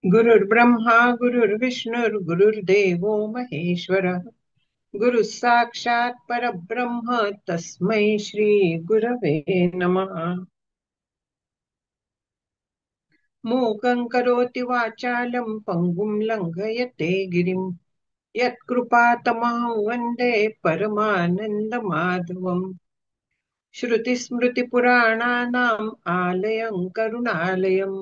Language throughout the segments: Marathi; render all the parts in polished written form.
गुरुर्ब्रह्मा गुरुर्विष्णुर् गुरुर्देवो महेश्वरः गुरुः साक्षात् परब्रह्म तस्मै श्री गुरवे नमः। मूकं करोति वाचालं पङ्गुं लङ्घयते गिरिं यत्कृपातमहं वन्दे परमानन्दमाधवम्। श्रुतिस्मृतिपुराणानाम् आलयं करुणालयम्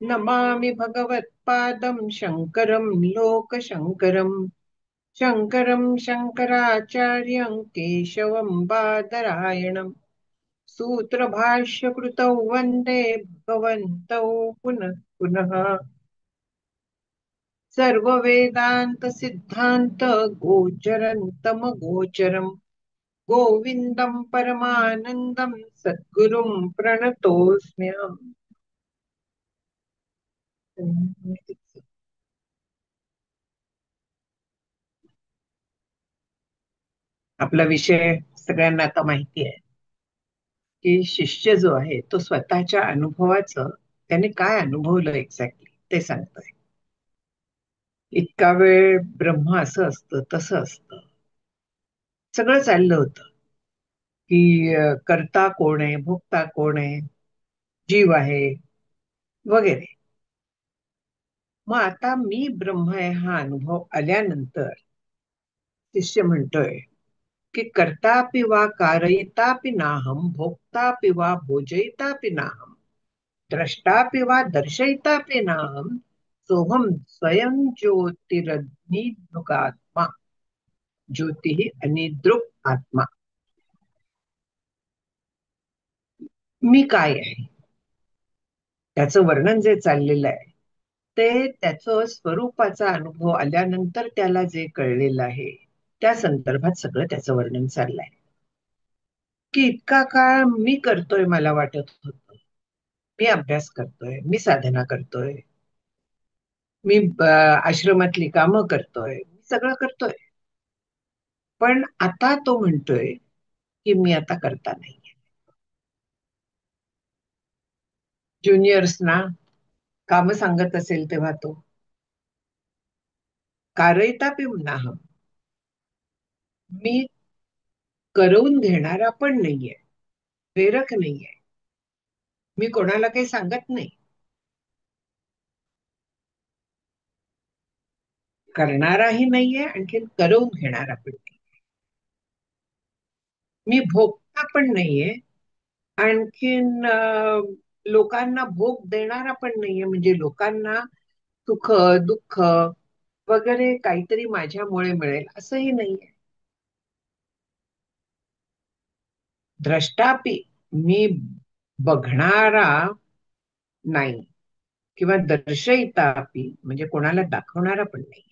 नमामि भगवत्पादं शङ्करं लोकशङ्करम्। शङ्करं शङ्कराचार्यं केशवं बादरायणम् सूत्रभाष्यकृतौ वन्दे भगवन्तौ पुनः पुनः। सर्ववेदान्तसिद्धान्त गोचरन्तमगोचरम् गोविन्दं परमानन्दं सद्गुरुं प्रणतोऽस्म्यहम्। आपला विषय सगळ्यांना आता माहिती आहे की शिष्य जो आहे तो स्वतःच्या अनुभवाचं त्याने काय अनुभवलं एक्झॅक्टली ते सांगतोय. इतका वेळ ब्रह्म असं असतं तसं असतं सगळं चाललं होतं की कर्ता कोण आहे भोगता कोण आहे जीव आहे वगैरे. मग आता मी ब्रह्म आहे हा अनुभव आल्यानंतर शिष्य म्हणतोय की कर्तापि वा कारयितापि नाहम भोक्तापि वा भोजयितापि नाहम द्रष्टापि वा दर्शयितापि नाहम सोहम स्वयं ज्योतिरग्निदृगात्मा ज्योती अनिद्रुक आत्मा. मी काय आहे त्याचं वर्णन जे चाललेलं आहे ते त्याचं स्वरूपाचा अनुभव आल्यानंतर त्याला जे कळलेलं आहे त्या संदर्भात सगळं त्याचं वर्णन चाललंय की इतका काळ मी करतोय मला वाटत होतं, मी अभ्यास करतोय, मी साधना करतोय, मी आश्रमातली कामं करतोय, मी सगळं करतोय. पण आता तो म्हणतोय की मी आता करता नाही. ज्युनियर्सना काम सांगत असेल तेव्हा तो कारयितापि नाहम, मी करवून घेणारा पण नाहीये, प्रेरक नाहीये, मी कोणाला काही सांगत नाही, करणाराही नाहीये, आणखीन करवून घेणारा पण नाही. मी भोगता पण नाहीये, आणखीन लोकांना भोग देणारा पण नाहीये, म्हणजे लोकांना सुख दुःख वगैरे काहीतरी माझ्यामुळे मिळेल असंही नाहीये. द्रष्टापी, मी बघणारा नाही किंवा दर्शयितापी म्हणजे कोणाला दाखवणारा पण नाही.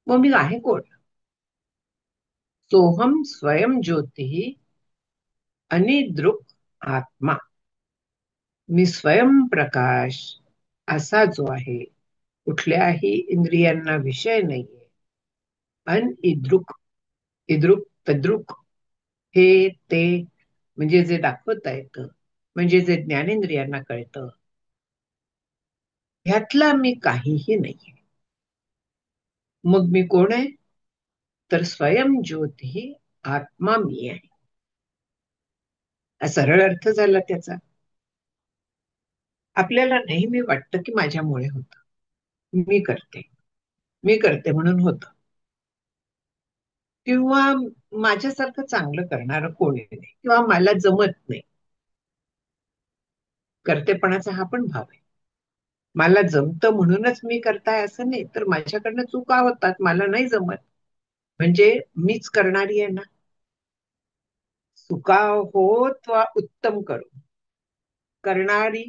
मग मी आहे कोण? सोहम स्वयं ज्योती अनिद्रुक आत्मा, मी स्वयंप्रकाश असा जो आहे, कुठल्याही इंद्रियांना विषय नाहीये, अनइद्रुक, इद्रुक तद्रुक हे ते म्हणजे जे दाखवता येतं, म्हणजे जे ज्ञानेंद्रियांना कळतं, ह्यातला मी काहीही नाहीये. मग मी कोण आहे? तर स्वयं ज्योती आत्मा मी आहे. हा सरळ अर्थ झाला त्याचा. आपल्याला नेहमी वाटतं की माझ्यामुळे होतं, मी करते, मी करते म्हणून होतं, किंवा माझ्यासारखं चांगलं करणारं कोणी नाही, किंवा मला जमत नाही. करतेपणाचा हा पण भाव आहे. मला जमतं म्हणूनच मी करताय असं नाही, तर माझ्याकडनं चुका होतात, मला नाही जमत, म्हणजे मीच करणारी आहे ना. चुका होत वा उत्तम करू करणारी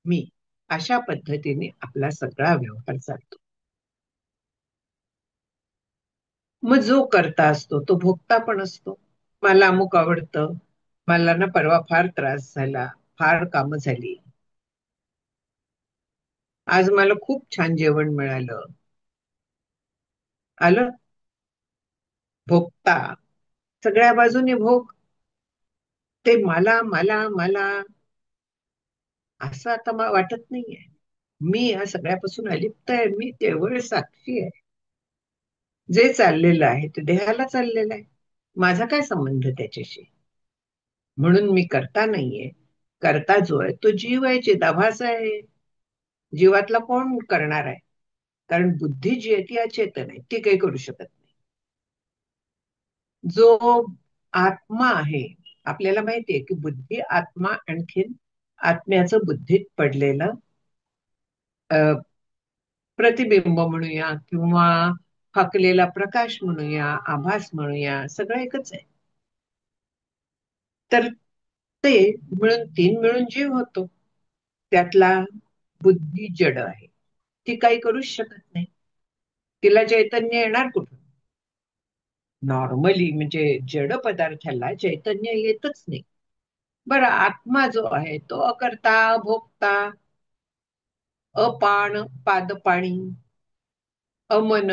मी, अशा पद्धतीने आपला सगळा व्यवहार चालतो. मग जो करता असतो तो भोगता पण असतो. मला अमुक आवडतं, मला ना परवा फार त्रास झाला, फार कामं झाली, आज मला खूप छान जेवण मिळालं, आलं भोगता. सगळ्या बाजूने भोग, ते मला मला मला असं आता मला वाटत नाहीये. मी या सगळ्यापासून अलिप्त आहे, मी केवळ साक्षी आहे. जे चाललेलं आहे ते देहाला चाललेलं आहे. माझा काय संबंध त्याच्याशी? म्हणून मी करता नाहीये. करता जो आहे तो जीव आहे, चिदाभास आहे. जीवातला कोण करणार आहे? कारण बुद्धी जी आहे ती अचेतन आहे, ती काही करू शकत नाही. जो आत्मा आहे, आपल्याला माहितीये की बुद्धी आत्मा आणखीन आत्म्याचं बुद्धीत पडलेलं प्रतिबिंब म्हणूया किंवा फाकलेला प्रकाश म्हणूया, आभास म्हणूया, सगळं एकच आहे. तर ते मिळून तीन मिळून जीव होतो. त्यातला बुद्धी जड आहे, ती काही करूच शकत नाही. तिला चैतन्य येणार कुठून? नॉर्मली म्हणजे जड पदार्थाला चैतन्य येतच नाही. बरं, आत्मा जो आहे तो अकर्ता, भोगता, अपान पादपाणी, अमन,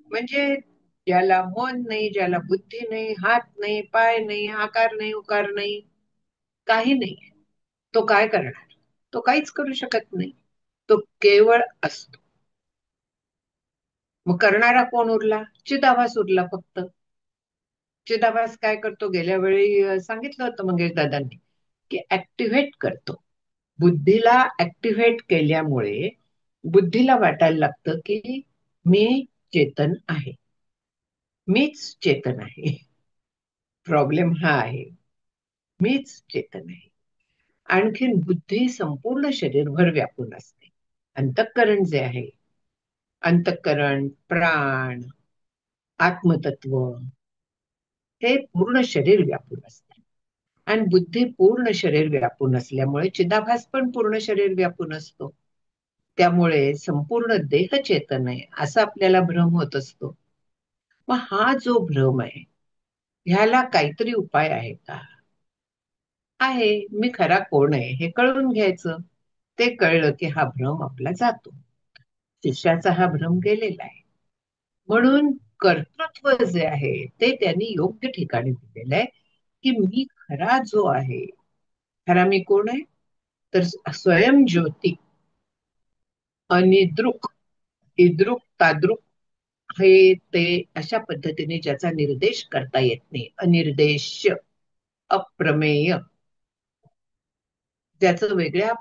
म्हणजे ज्याला मन नाही, ज्याला बुद्धी नाही, हात नाही, पाय नाही, आकार नाही, उकार नाही, काही नाही, तो काय करणार? तो काहीच करू शकत नाही. तो केवळ असतो. मग करणारा कोण उरला? चिदाभास उरला फक्त. चिदाभास काय करतो? गेल्या वेळी सांगितलं होतं मंगेश दादांनी की ऍक्टिव्हेट करतो. बुद्धीला ऍक्टिव्हेट केल्यामुळे बुद्धीला वाटायला लागतं की मी चेतन आहे, मीच चेतन आहे. प्रॉब्लेम हा आहे, मीच चेतन आहे. आणखीन बुद्धी संपूर्ण शरीरभर व्यापून असते. अंतःकरण जे आहे, अंतःकरण, प्राण, आत्मतत्व, हे पूर्ण शरीर व्यापून असते. आणि बुद्धी पूर्ण शरीर व्यापून असल्यामुळे चिदाभास पण पूर्ण शरीर व्यापून असतो. त्यामुळे संपूर्ण देह चेतन आहे असा आपल्याला भ्रम होत असतो. मग हा जो भ्रम आहे, ह्याला काहीतरी उपाय आहे का? आहे. मी खरा कोण आहे हे कळून घ्यायचं. ते कळलं की हा भ्रम आपला जातो. शिष्याचा हा भ्रम गेलेला आहे. म्हणून कर्तृत्व जे आहे ते त्यांनी योग्य ठिकाणी दिलेलं आहे, की मी खरा जो आहे, खरा मी कोण आहे? तर स्वयंज्योती, अनिद्रुक, इद्रुक, ताद्रुक, हे ते अशा पद्धतीने ज्याचा निर्देश करता येत नाही, अनिर्देश्य, अप्रमेय, ज्याचं वेगळ्या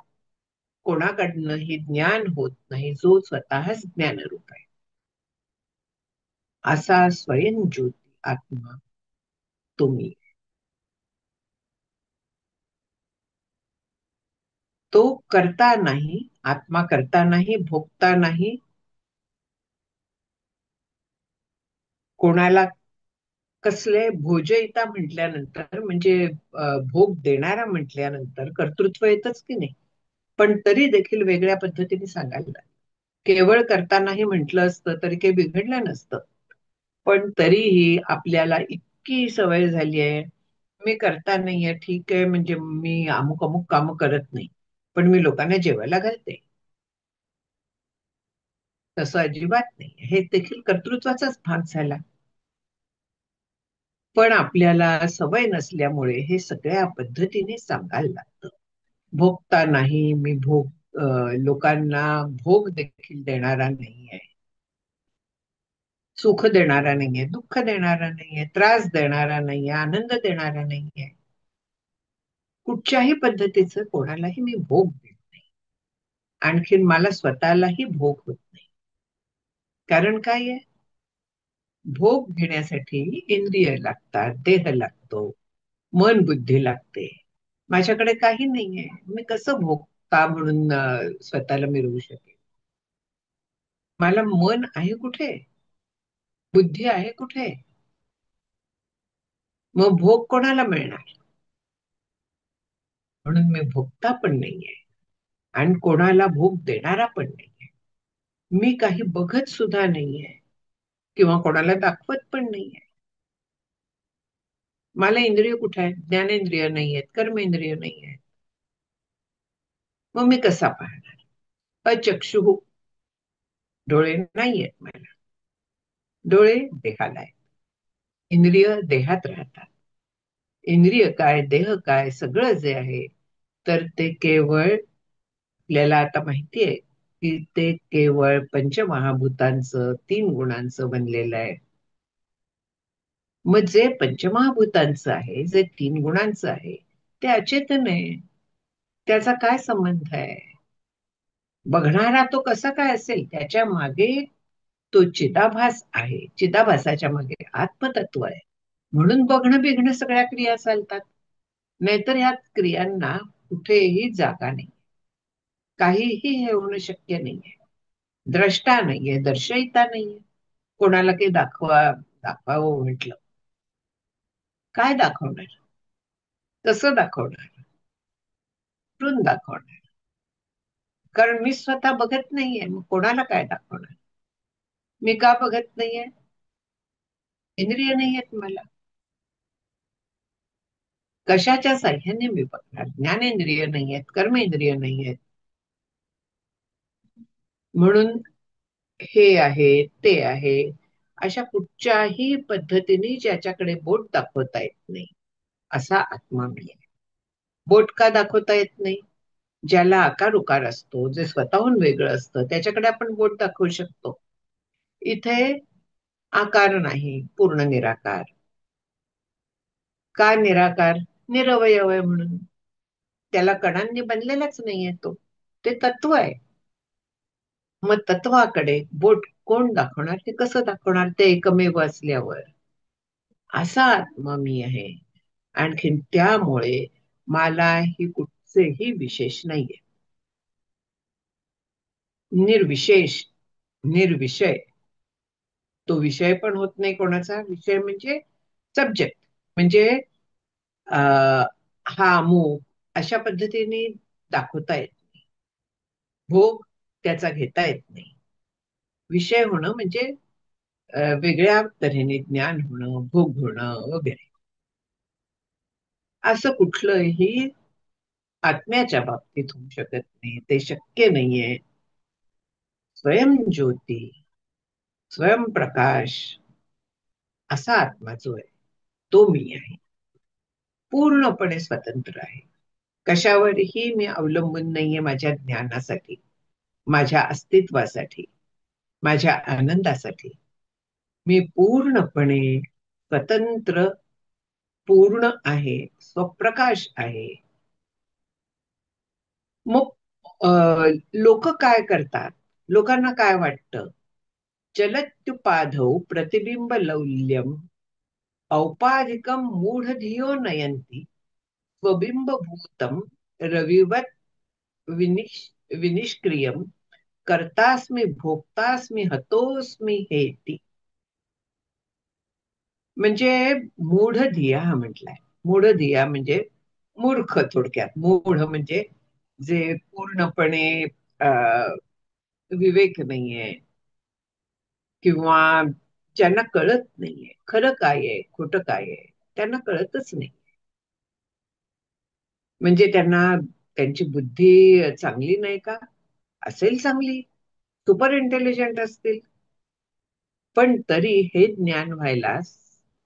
कोणाकडनंही ज्ञान होत नाही, जो स्वतःच ज्ञानरूप आहे, असा स्वयंज्योती आत्मा तुम्ही. तो करता नाही, आत्मा करता नाही, भोगता नाही, कोणाला कसले भोजयिता म्हटल्यानंतर म्हणजे भोग देणारा म्हटल्यानंतर कर्तृत्व येतच की नाही. पण तरी देखील वेगळ्या पद्धतीने सांगायला लागलं. केवळ करता नाही म्हटलं असतं तरी काही बिघडलं नसतं. पण तरीही आपल्याला इतकी सवय झाली आहे, मी करता नाहीये, ठीक आहे, म्हणजे मी अमुक अमुक काम करत नाही, पण मी लोकांना जेवायला घालते. तसं अजिबात नाही. हे देखील कर्तृत्वाचाच भाग झाला. पण आपल्याला सवय नसल्यामुळे हे सगळ्या पद्धतीने सांगायला लागतं. भोगता नाही, मी लोकांना भोग देखील देणारा नाहीये, सुख देणारा नाहीये, दुःख देणारा नाहीये, त्रास देणारा नाहीये, आनंद देणारा नाहीये. कुठच्याही पद्धतीचं कोणालाही मी भोग देत नाही. आणखीन मला स्वतःलाही भोग होत नाही. कारण काय आहे? भोग घेण्यासाठी इंद्रिय लागतात, देह लागतो, मन बुद्धी लागते. माझ्याकडे काही नाहीये, मी कसं भोगता म्हणून स्वतःला मिरवू शकेल? मला मन आहे कुठे? बुद्धी आहे कुठे? मग भोग कोणाला मिळणार? म्हणून मी भोगता पण नाहीये आणि कोणाला भोग देणारा पण नाहीये. मी काही बघत सुद्धा नाहीये किंवा कोणाला दाखवत पण नाहीये. मला इंद्रिय कुठे आहेत? ज्ञानेंद्रिय नाहीयेत, कर्मेंद्रिय नाहीयेत. मग मी कसा पाहणार? अचक्षु, डोळे नाहीयेत मला. डोळे देहाला आहेत, इंद्रिय देहात राहतात. इंद्रिय काय, देह काय, सगळं जे आहे तर ते केवळ आपल्याला आता माहितीये की ते केवळ पंचमहाभूतांचं, 3 गुणांचं बनलेलं आहे. मग जे पंचमहाभूतांचं आहे, जे 3 गुणांचं आहे, ते अचेतन आहे. त्याचा काय संबंध आहे? बघणारा तो कसा काय असेल? त्याच्या मागे तो चिदाभास आहे. चिदाभासाच्या मागे आत्मतत्व आहे. म्हणून बघणं बिघणं सगळ्या क्रिया चालतात. नाहीतर ह्या क्रियांना कुठेही जागा नाही. काहीही हे होणं शक्य नाहीये. द्रष्टा नाहीये, दर्शयिता नाहीये. कोणाला काही दाखवावं म्हटलं, काय दाखवणार? कसं दाखवणार? कुठून दाखवणार? कारण मी स्वतः बघत नाहीये, मग कोणाला काय दाखवणार? मी का बघत नाहीये? इंद्रिय नाहीयेत मला. कशाच्या साह्याने मी बघणार? ज्ञानेंद्रिय नाहीयेत, कर्मेंद्रिय नाहीयेत. म्हणून हे आहे, ते आहे, अशा कुठच्याही पद्धतीने ज्याच्याकडे बोट दाखवता येत नाही, असा आत्मा मी आहे. बोट का दाखवता येत नाही? ज्याला आकार उकार असतो, जे स्वतःहून वेगळं असतं, त्याच्याकडे आपण बोट दाखवू शकतो. इथे आकार नाही, पूर्ण निराकार. का निराकार? निरवयव आहे म्हणून. त्याला कणांनी बनलेलाच नाहीये तो. ते तत्व आहे. मग तत्वाकडे बोट कोण दाखवणार? ते कसं दाखवणार? ते एकमेव असल्यावर. असा आत्मा मी आहे. आणखीन त्यामुळे मला ही कुठचेही विशेष नाहीये. निर्विशेष, निर्विषय. तो विषय पण होत नाही कोणाचा. विषय म्हणजे सब्जेक्ट. म्हणजे हा अमुक अशा पद्धतीने दाखवता येत नाही. भोग त्याचा घेता येत नाही. विषय होणं म्हणजे वेगळ्या तऱ्हेने ज्ञान होणं, भोग होणं वगैरे. असं कुठलंही आत्म्याच्या बाबतीत होऊ शकत नाही. ते शक्य नाहीये. स्वयंज्योती, स्वयंप्रकाश असा आत्मा जो आहे, तो मी आहे. पूर्णपणे स्वतंत्र आहे. कशावरही मी अवलंबून नाहीये माझ्या ज्ञानासाठी, माझ्या अस्तित्वासाठी, माझ्या आनंदासाठी. मी पूर्णपणे स्वतंत्र, पूर्ण आहे, स्वप्रकाश आहे. मग लोक काय करतात? लोकांना काय वाटतं? चलत्युपाधौ प्रतिबिंब लौल्यम औपाधिकम मूढ धियो नयंती स्वबिंबभूतम रविवत विनिष्क्रियम कर्तास्मी भोक्तास्मी हतोस्मी हेती. म्हणजे मूढ धिया हा म्हटलाय. मूढ धिया म्हणजे मूर्ख, थोडक्यात. मूढ म्हणजे जे पूर्णपणे विवेक नाहीये, किंवा ज्यांना कळत नाहीये खरं काय आहे, खोटं काय आहे, त्यांना कळतच नाही. म्हणजे त्यांना त्यांची बुद्धी चांगली नाही का? असेल चांगली, सुपर इंटेलिजंट असतील, पण तरी हे ज्ञान व्हायला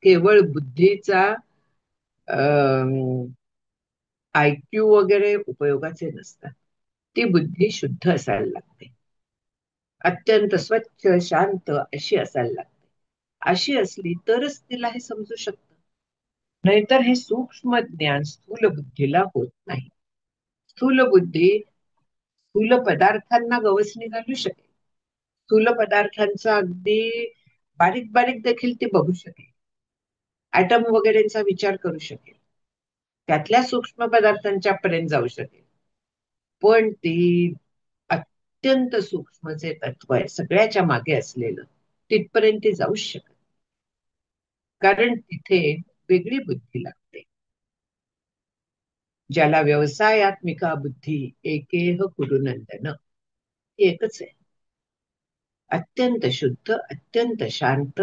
केवळ बुद्धीचा IQ वगैरे उपयोगाचे नसतात. ती बुद्धी शुद्ध असायला लागते. अत्यंत स्वच्छ, शांत अशी असायला लागते. अशी असली तरच तिला हे समजू शकतं. नाहीतर हे सूक्ष्म ज्ञान स्थूल बुद्धीला होत नाही. स्थूल बुद्धी स्थूल पदार्थांना गवसणी घालू शकेल. स्थूल पदार्थांचा अगदी बारीक बारीक देखील ती बघू शकेल. ऍटम वगैरेंचा विचार करू शकेल. त्यातल्या सूक्ष्म पदार्थांच्या पर्यंत जाऊ शकेल. पण ती अत्यंत सूक्ष्म जे तत्व आहे, सगळ्याच्या मागे असलेलं, तिथपर्यंत ती जाऊच शकत. कारण तिथे वेगळी बुद्धी लागते. ज्याला व्यवसायात्मिका बुद्धी एकेह कुरुनंदन, एकच आहे. अत्यंत शुद्ध, अत्यंत शांत,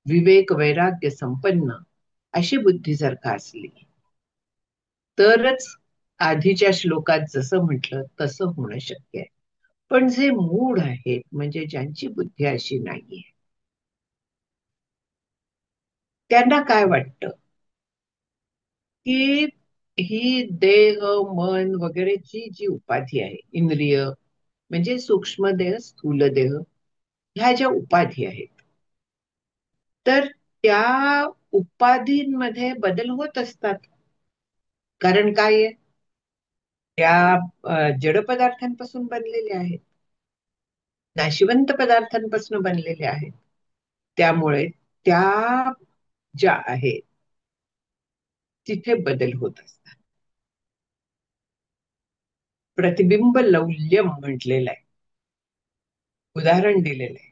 विवेक वैराग्य संपन्न अशी बुद्धी जर का असली, तरच आधीच्या श्लोकात जसं म्हटलं तसं होणं शक्य आहे. पण जे मूढ आहेत, म्हणजे ज्यांची बुद्धी अशी नाहीये, त्यांना काय वाटतं की ही देह, मन वगैरेची जी उपाधी आहे, इंद्रिय म्हणजे सूक्ष्म देह, स्थूल देह, ह्या ज्या उपाधी आहेत, तर त्या उपाधींमध्ये बदल होत असतात. कारण काय आहे, त्या जड पदार्थांपासून बनलेल्या आहेत, नाशिवंत पदार्थांपासून बनलेल्या आहेत. त्यामुळे त्या ज्या आहेत तिथे बदल होत असतात. प्रतिबिंब लौल्यम म्हटलेलं आहे, उदाहरण दिलेलं आहे.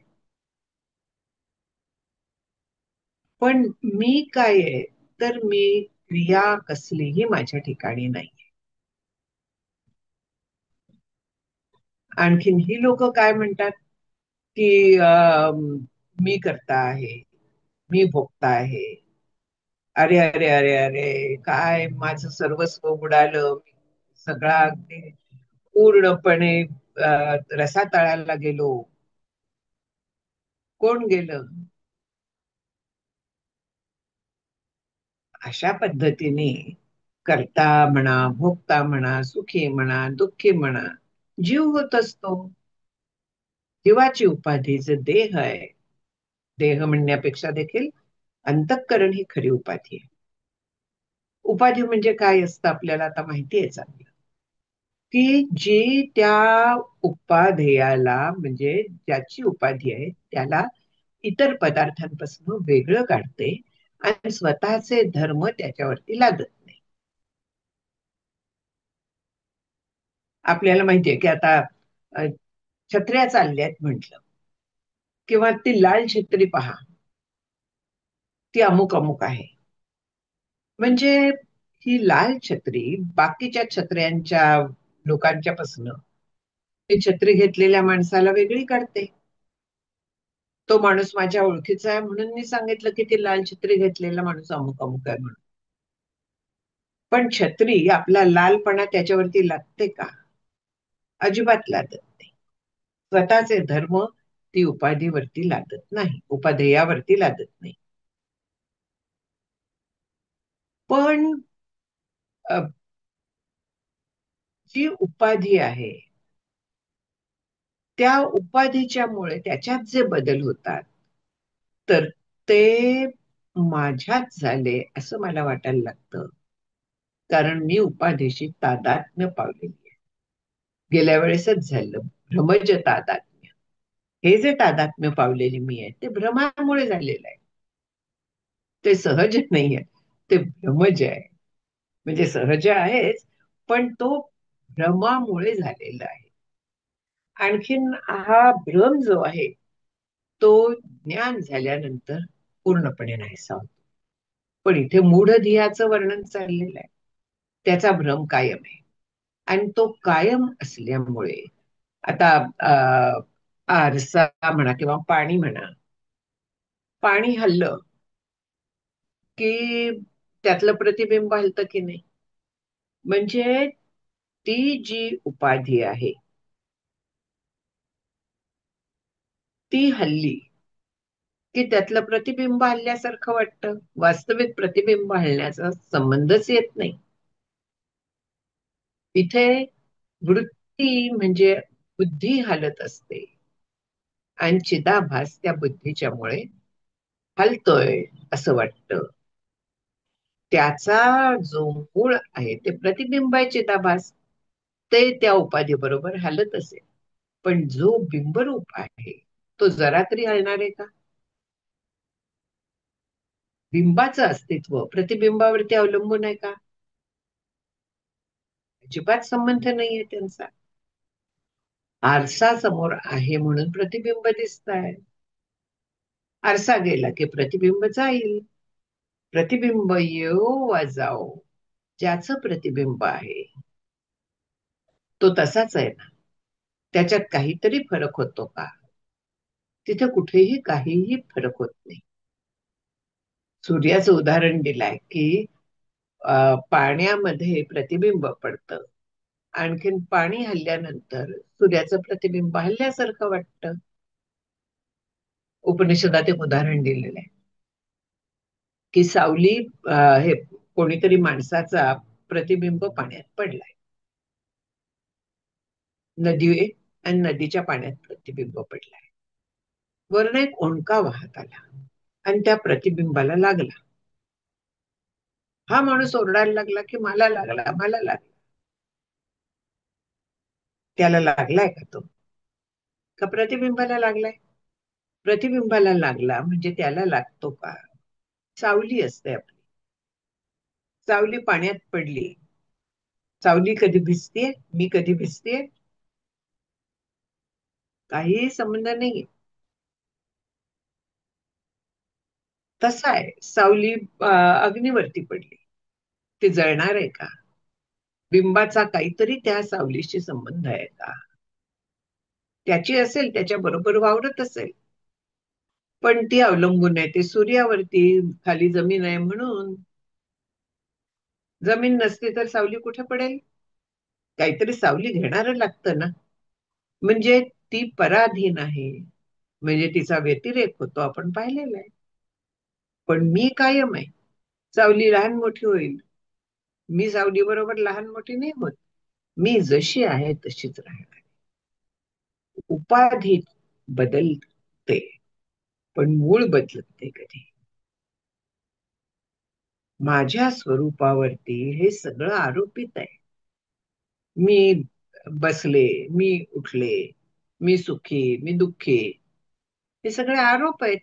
पण मी काय आहे, तर मी क्रिया कसलीही माझ्या ठिकाणी नाही. आणखीन ही लोक काय म्हणतात की मी करता आहे, मी भोगता आहे. अरे अरे अरे अरे, काय माझं सर्वस्व उडालं, सगळा अगदी पूर्णपणे रसातळाला गेलो. कोण गेलं? अशा पद्धतीने करता म्हणा, भोगता म्हणा, सुखी म्हणा, दुःखी म्हणा, जीव होत असतो. जीवाची उपाधी जे देह आहे, देह म्हणण्यापेक्षा देखील अंतःकरण ही खरी उपाधी आहे. उपाधी म्हणजे काय असतं आपल्याला आता माहिती आहे चांगलं, की जी त्या उपाधेयाला म्हणजे ज्याची उपाधी आहे त्याला इतर पदार्थांपासून वेगळं काढते आणि स्वतःचे धर्म त्याच्यावरती लादत नाही. आपल्याला माहितीये की आता अ, छत्र्या चालल्यात म्हटलं, किंवा ती लाल छत्री पहा, ती अमुक अमुक आहे. म्हणजे ही लाल छत्री बाकीच्या छत्र्यांच्या लोकांच्या पासून ती छत्री घेतलेल्या माणसाला वेगळी काढते. तो माणूस माझ्या ओळखीचा आहे म्हणून मी सांगितलं की ती लाल छत्री घेतलेला माणूस अमुक अमुक आहे म्हणून. पण छत्री आपला लालपणा त्याच्यावरती लागते का? अजिबात लागत नाही. स्वतःचे धर्म ती उपाधीवरती लादत नाही, उपाधेयावरती लादत नाही. पण अ, जी उपाधी आहे, त्या उपाधीच्या मुळे त्याच्यात जे बदल होतात, तर ते माझ्यात झाले असं मला वाटायला लागतं. कारण मी उपाधीशी तादात्म्य पावलेली आहे. गेल्या वेळेसच झालं भ्रमज तादात्म्य. हे जे तादात्म्य पावलेली मी आहे ते भ्रमामुळे झालेलं आहे. ते सहज नाहीये, ते भ्रमज आहे. म्हणजे सहज आहेच, पण तो भ्रमामुळे झालेला आहे. आणखीन हा भ्रम जो आहे तो ज्ञान झाल्यानंतर पूर्णपणे नाहीसा होतो. पण इथे मूढ धियाचं वर्णन चाललेलं आहे. त्याचा भ्रम कायम आहे. आणि तो कायम असल्यामुळे आता आरसा म्हणा किंवा पाणी म्हणा, पाणी हल्लं की त्यातलं प्रतिबिंब हलतं की नाही. म्हणजे ती जी उपाधी आहे ती हल्ली की त्यातलं प्रतिबिंब हल्ल्यासारखं वाटतं. वास्तविक प्रतिबिंब हलण्याचा संबंधच येत नाही. इथे वृत्ती म्हणजे बुद्धी हालत असते आणि चिदाभास त्या बुद्धीच्या मुळे हलतोय असं वाटतं. त्याचा जो मूळ आहे ते प्रतिबिंब आहे, चिदाभास, ते त्या उपाधी बरोबर हलत असेल. पण जो बिंबरूप आहे तो जरा तरी हलणार आहे का? बिंबाचं अस्तित्व प्रतिबिंबावरती अवलंबून आहे का? अजिबात संबंध नाहीये त्यांचा. आरसा समोर आहे म्हणून प्रतिबिंब दिसत आहे. आरसा गेला की प्रतिबिंब जाईल. प्रतिबिंब येवो वा जाओ, ज्याचं प्रतिबिंब आहे तो तसाच आहे ना. त्याच्यात काहीतरी फरक होतो का? तिथे कुठेही काहीही फरक होत नाही. सूर्याचं उदाहरण दिलंय की पाण्यामध्ये प्रतिबिंब पडतं, आणखीन पाणी हल्ल्यानंतर सूर्याचं प्रतिबिंब हल्ल्यासारखं वाटतं. उपनिषदात एक उदाहरण दिलेलं आहे की सावली, हे कोणीतरी माणसाचा प्रतिबिंब पाण्यात पडलाय. नदी आहे आणि नदीच्या पाण्यात प्रतिबिंब पडलाय. वरनं एक ओंडका वाहत आला आणि त्या प्रतिबिंबाला लागला. हा माणूस ओरडायला लागला की मला लागला, मला लागला. त्याला लागलाय का तो? का प्रतिबिंबाला लागलाय? प्रतिबिंबाला लागला म्हणजे त्याला लागतो का? सावली असते आपली. सावली पाण्यात पडली. सावली कधी भिजते, मी कधी भिजते, काहीही संबंध नाहीये. तसा आहे सावली. अग्नीवरती पडली, ती जळणार आहे का? बिंबाचा काहीतरी त्या सावलीशी संबंध आहे का? त्याची असेल, त्याच्या बरोबर वावरत असेल, पण ती अवलंबून आहे ते सूर्यावरती. खाली जमीन आहे म्हणून. जमीन नसती तर सावली कुठे पडेल? काहीतरी सावली घेणारं लागतं ना. म्हणजे ती पराधीन आहे, म्हणजे तिचा व्यतिरेक होतो, आपण पाहिलेला आहे. पण मी कायम आहे. सावली लहान मोठी होईल, मी सावली बरोबर लहान मोठी नाही होत. मी जशी आहे तशीच राहणार. उपाधी बदलते पण मूळ बदलत नाही कधी. माझ्या स्वरूपावरती हे सगळं आरोपित आहे. मी बसले, मी उठले, मी सुखी, मी दुःखी, हे सगळे आरोप आहेत.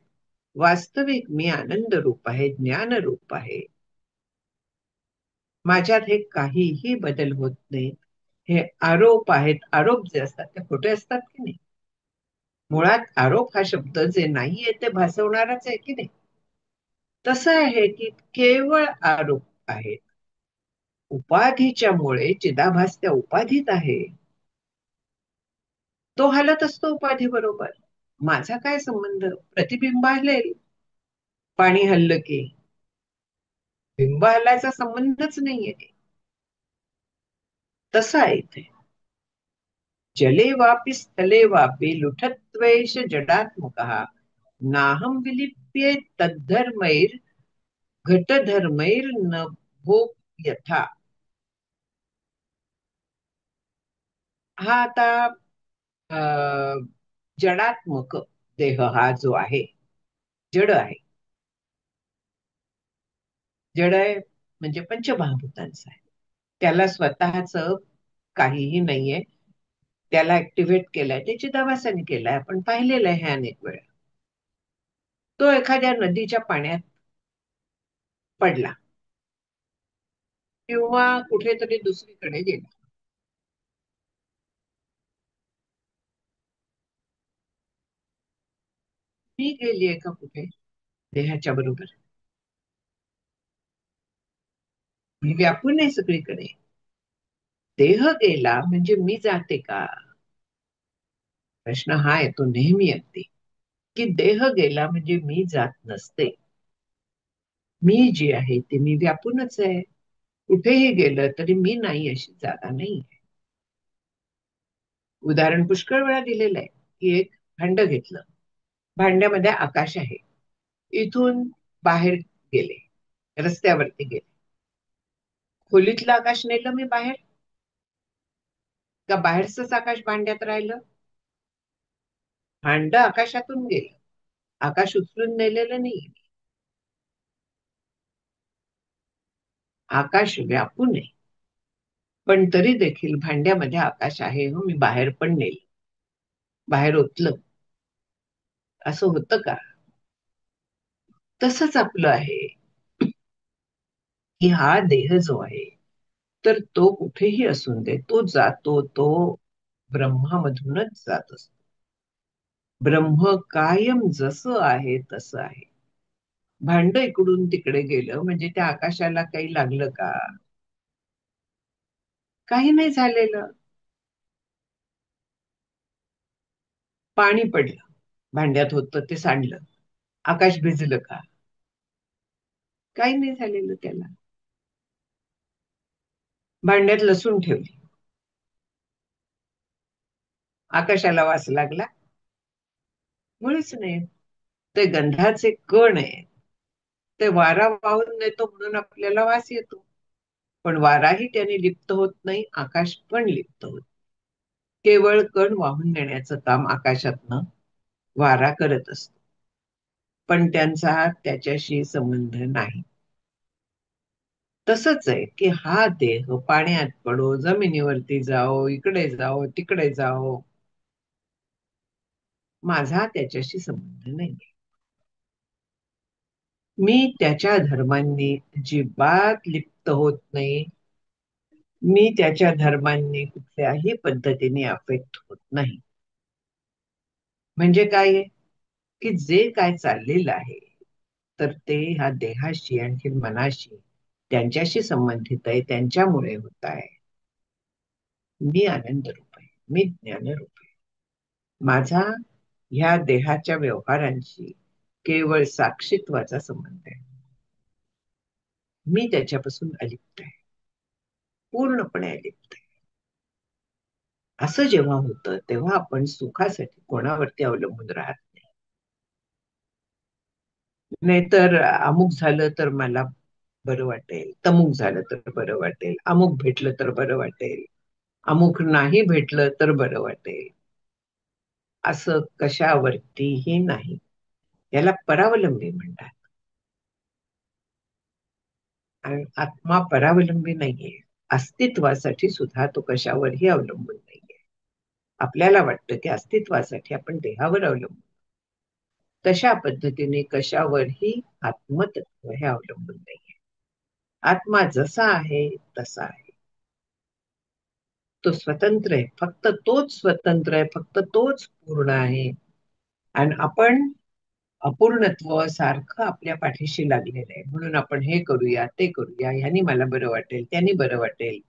वास्तविक मी आनंद रूप आहे, ज्ञान रूप आहे. माझ्यात हे काहीही बदल होत नाही. हे आरोप आहेत. आरोप जे असतात ते खोटे असतात की नाही? मुळात आरोप हा शब्द जे नाहीये ते भासवणारच आहे की नाही? तसं आहे की केवळ आरोप आहेत. उपाधीच्या मुळे चिदाभास त्या उपाधीत आहे. तो हालत असतो उपाधी बरोबर. माझा काय संबंध? प्रतिबिंब हलेल, पाणी हल्लं की. बिंब हलायचा संबंधच नाहीये. तसं आहे इथे. जले वापि स्थले वापि लुठत्वेष जडात्मकः नाहं विलिप्ये तद्धर्मैर् घटधर्मैर्नभो यथा. हा आता अ, जडात्मक देह हा जो आहे, जड आहे. जड आहे म्हणजे पंचमहाभूतांचा आहे. त्याला स्वतःच काहीही नाहीये. त्याला ऍक्टिव्हेट केलाय ते चिदाभासाने केलाय. आपण पाहिलेलं आहे हे अनेक वेळा. तो एखाद्या नदीच्या पाण्यात पडला किंवा कुठेतरी दुसरीकडे गेला. मी गेलीये का कुठे देहाच्या बरोबर? मी व्यापून आहे सगळीकडे. देह गेला म्हणजे मी जाते का? प्रश्न हा येतो नेहमी अगदी, की देह गेला म्हणजे मी जात नसते. मी जी आहे ते मी व्यापूनच आहे. कुठेही गेलं तरी मी नाही अशी जागा नाही. उदाहरण पुष्कळ वेळा दिलेलं आहे की एक भांड घेतलं, भांड्यामध्ये आकाश आहे. इथून बाहेर गेले, रस्त्यावरती गेले, खोलीतलं आकाश नेलं मी बाहेर, का बाहेरच आकाश भांड्यात राहिलं? भांड आकाशातून गेलं, आकाश उचलून नेलेलं नाही. आकाश व्यापून आहे, पण तरी देखील भांड्यामध्ये आकाश आहे हो, मी बाहेर पण नेल, बाहेर ओतलं. असं होतं का? तसंच आपलं आहे की हा देह जो आहे, तर तो कुठेही असून दे, तो जातो, तो ब्रह्मामधूनच जात असतो. ब्रह्म कायम जसं आहे तसं आहे. भांड इकडून तिकडे गेलं म्हणजे त्या आकाशाला काही लागलं का? काही नाही झालेलं. पाणी पडलं, भांड्यात होतं ते सांडलं, आकाश भिजलं का? काही नाही झालेलं त्याला. भांड्यात लसूण ठेवली, आकाशाला वास लागला? मुळीच नाही. ते गंधाचे कण आहे, ते वारा वाहून नेतो म्हणून आपल्याला वास येतो. पण वाराही त्याने लिप्त होत नाही, आकाश पण लिप्त होत. केवळ कण वाहून नेण्याचं काम आकाशातनं वारा करत असतो, पण त्यांचा त्याच्याशी संबंध नाही. तसंच आहे की हा देह पाण्यात पडो, जमिनीवरती जाओ, इकडे जाओ, तिकडे जाओ, माझा त्याच्याशी संबंध नाही. मी त्याच्या धर्मांनी अजिबात लिप्त होत नाही. मी त्याच्या धर्मांनी कुठल्याही पद्धतीने अफेक्ट होत नाही. म्हणजे काय आहे की जे काय चाललेलं आहे, तर ते ह्या देहाशी आणखी मनाशी त्यांच्याशी संबंधित आहे, त्यांच्यामुळे होत आहे. मी आनंद रूप आहे, मी ज्ञानरूप आहे. माझा ह्या देहाच्या व्यवहारांशी केवळ साक्षीत्वाचा संबंध आहे. मी त्याच्यापासून अलिप्त आहे, पूर्णपणे अलिप्त आहे. असं जेव्हा होतं तेव्हा आपण सुखासाठी कोणावरती अवलंबून राहत नाही. नाहीतर अमुक झालं तर मला बरं वाटेल, तमुक झालं तर बरं वाटेल, अमुक भेटलं तर बरं वाटेल, अमुक नाही भेटलं तर बरं वाटेल, असं कशावरतीही नाही. याला परावलंबी म्हणतात. आणि आत्मा परावलंबी नाहीये. अस्तित्वासाठी सुद्धा तो कशावरही अवलंबून नाहीये. आपल्याला वाटतं की अस्तित्वासाठी आपण देहावर अवलंबून, तशा पद्धतीने कशावरही आत्मतत्व हे अवलंबून नाहीये. आत्मा जसा आहे तसा आहे. तो स्वतंत्र आहे, फक्त तोच स्वतंत्र आहे, फक्त तोच पूर्ण आहे. आणि आपण अपूर्णत्व सारखं आपल्या पाठीशी लागलेलं आहे, म्हणून आपण हे करूया, ते करूया, ह्यानी मला बरं वाटेल, त्यांनी बरं वाटेल,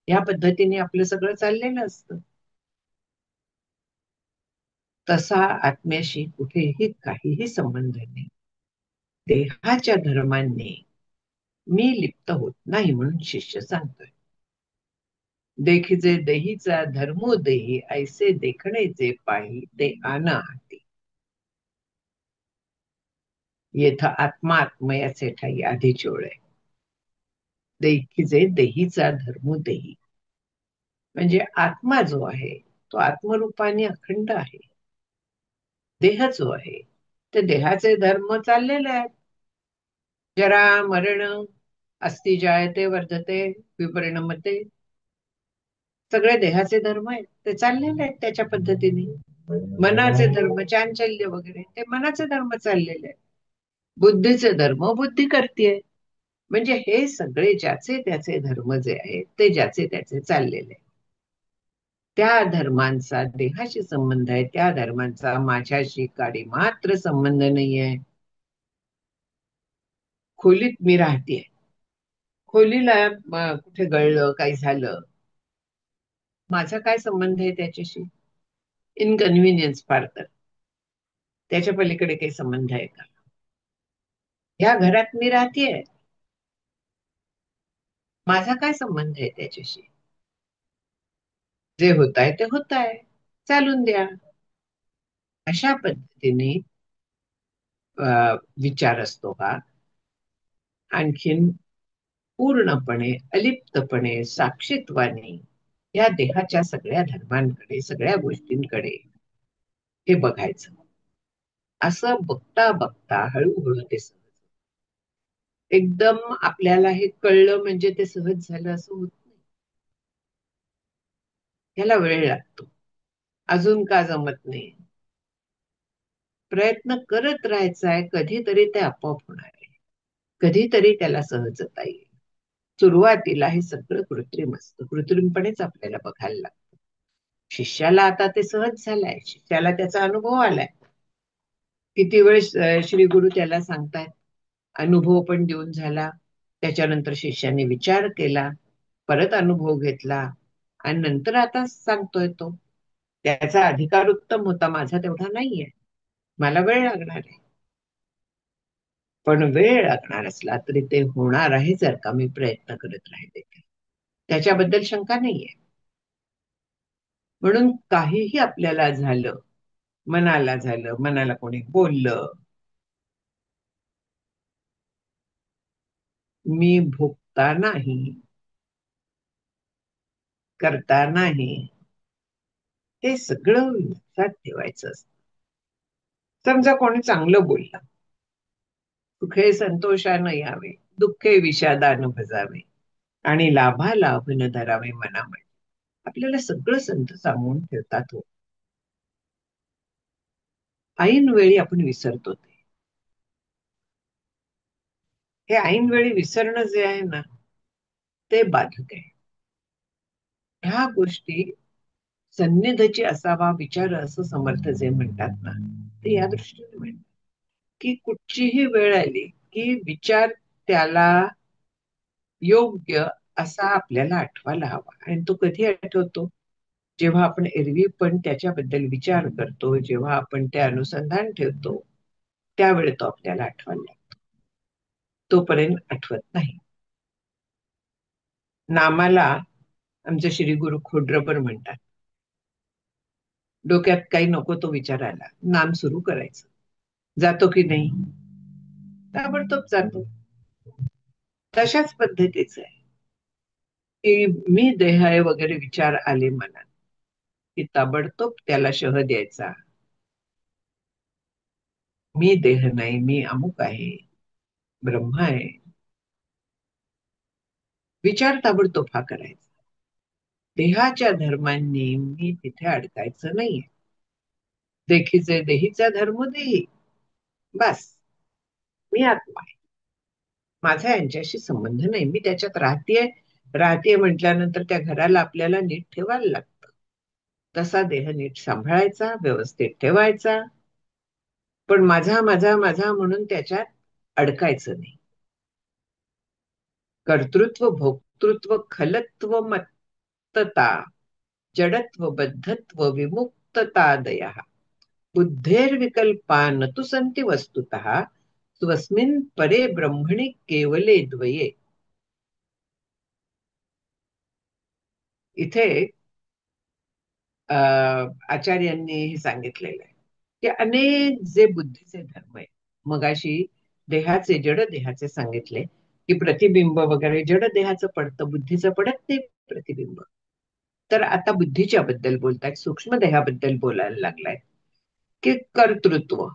या पद्धतीने आपलं सगळं चाललेलं असतं. तसा आत्म्याशी कुठेही काहीही संबंध नाही. देहाच्या धर्मांनी मी लिप्त होत नाही, म्हणून शिष्य सांगतोय. देखिजे देहीचा धर्मो देही, ऐसे देखणे जे पाही ते आन आती. येथ आत्मा आत्मयाचे ठाई आधीची ओळ आहे. देखिजे देहीचा धर्मो देही, म्हणजे आत्मा जो आहे तो आत्मरूपाने अखंड आहे. देह जो आहे ते देहाचे धर्म चाललेले आहेत. जरा मरण, अस्ति जायते वर्धते विपरिणमते, सगळे देहाचे धर्म आहेत, ते चाललेले आहेत त्याच्या पद्धतीने. मनाचे धर्म चांचल्य वगैरे ते मनाचे धर्म चाललेले आहेत. बुद्धीचे धर्म बुद्धी करते. म्हणजे हे सगळे ज्याचे त्याचे धर्म जे आहेत ते ज्याचे त्याचे चाललेले आहेत. त्या धर्मांचा देहाशी संबंध आहे, त्या धर्मांचा माझ्याशी काडी मात्र संबंध नाहीये. खोलीत मी राहतेय, खोलीला कुठे गळलं काही झालं, माझा काय संबंध आहे त्याच्याशी? इनकन्व्हिनियन्स फार तर, त्याच्या पलीकडे काही संबंध आहे का? ह्या घरात मी राहतेय, माझा काय संबंध आहे त्याच्याशी? जे होत आहे ते होत आहे, चालून द्या. अशा पद्धतीने विचार असतो हा. आणखीन पूर्णपणे अलिप्तपणे साक्षीत्वाने या देहाच्या सगळ्या धर्मांकडे, सगळ्या गोष्टींकडे हे बघायचं. असं बघता बघता हळूहळू ते सहज, एकदम आपल्याला हे कळलं म्हणजे ते सहज झालं असं होत नाही. ह्याला वेळ लागतो. अजून का जमत नाही? प्रयत्न करत राहायचा आहे, कधीतरी ते आपोआप होणार आहे, कधीतरी त्याला सहजता येईल. सुरुवातीला हे सगळं कृत्रिम असतं, कृत्रिमपणेच आपल्याला बघायला लागतं. शिष्याला आता ते सहज झालंय, शिष्याला त्याचा अनुभव आलाय. किती वेळ श्री गुरु त्याला सांगतायत, अनुभव पण देऊन झाला. त्याच्यानंतर शिष्याने विचार केला, परत अनुभव घेतला, आणि नंतर आता सांगतोय तो. त्याचा अधिकार उत्तम होता, माझा तेवढा नाहीये, मला वेळ लागणार आहे. पण वेळ लागणार असला तरी ते होणार आहे, जर का मी प्रयत्न करत राहिले, त्याच्याबद्दल शंका नाहीये. म्हणून काहीही आपल्याला झालं, मनाला झालं, मनाला कोणी बोललं, मी भोगता नाही, करता नाही. हे सगळं लक्षात ठेवायचं असतं. समजा कोणी चांगलं बोललं, सुखे संतोषानं यावे, दुःखे विषादानं भजावे, आणि लाभा लाभ न धरावे मनामध्ये. आपल्याला सगळं संत सांगून ठेवतात हो. ऐन वेळी आपण विसरतो हे ऐन वेळी विसरणं जे आहे ना, ते बाधक आहे. ह्या गोष्टी सन्निधची असावा विचार असं समर्थ जे म्हणतात ना, ते या दृष्टीने म्हणतात की कुठचीही वेळ आली की विचार त्याला योग्य असा आपल्याला आठवायला हवा. आणि तो कधी आठवतो? जेव्हा आपण एरवी पण त्याच्याबद्दल विचार करतो, जेव्हा आपण ते अनुसंधान ठेवतो, त्यावेळी तो आपल्याला आठवायला लागतो. तोपर्यंत आठवत नाही. नामाला आमचे श्री गुरु खोड्रपर म्हणतात, डोक्यात काही नको तो विचार आला, नाम सुरू करायचं. जातो की नाही? ताबडतोब जातो. तशाच पद्धतीचं आहे की मी देह आहे वगैरे विचार आले मनात की ताबडतोब त्याला शह द्यायचा. मी देह नाही, मी अमुक आहे, ब्रह्म आहे. विचार ताबडतोब हा करायचा. देहाच्या धर्मांनी मी तिथे अडकायचं नाहीये. देखीचे देहीचा धर्म देही, बस. मी आत्मा आहे, माझा यांच्याशी संबंध नाही. मी त्याच्यात राहतेय. राहतेय म्हटल्यानंतर त्या घराला आपल्याला नीट ठेवायला लागतं. तसा देह नीट सांभाळायचा, व्यवस्थित ठेवायचा, पण माझा माझा माझा म्हणून त्याच्यात अडकायचं नाही. कर्तृत्व, भोक्तृत्व, खलत्व, मत्तता, जडत्व, बद्धत्व, विमुक्ततादयः बुद्धेर्विकल्पा न तु सन्ति वस्तुतः स्वस्मिन् परे ब्रह्मणि केवले द्वये. इथे आचार्यांनी हे सांगितलेलं आहे की अनेक जे बुद्धीचे धर्म आहेत, मगाशी देहाचे, जड देहाचे सांगितले की प्रतिबिंब वगैरे जड देहाचं पडतं, बुद्धीचं पडत नाही प्रतिबिंब. तर आता बुद्धीच्या बद्दल बोलतायत, सूक्ष्म देहाबद्दल बोलायला लागलाय की कर्तृत्व,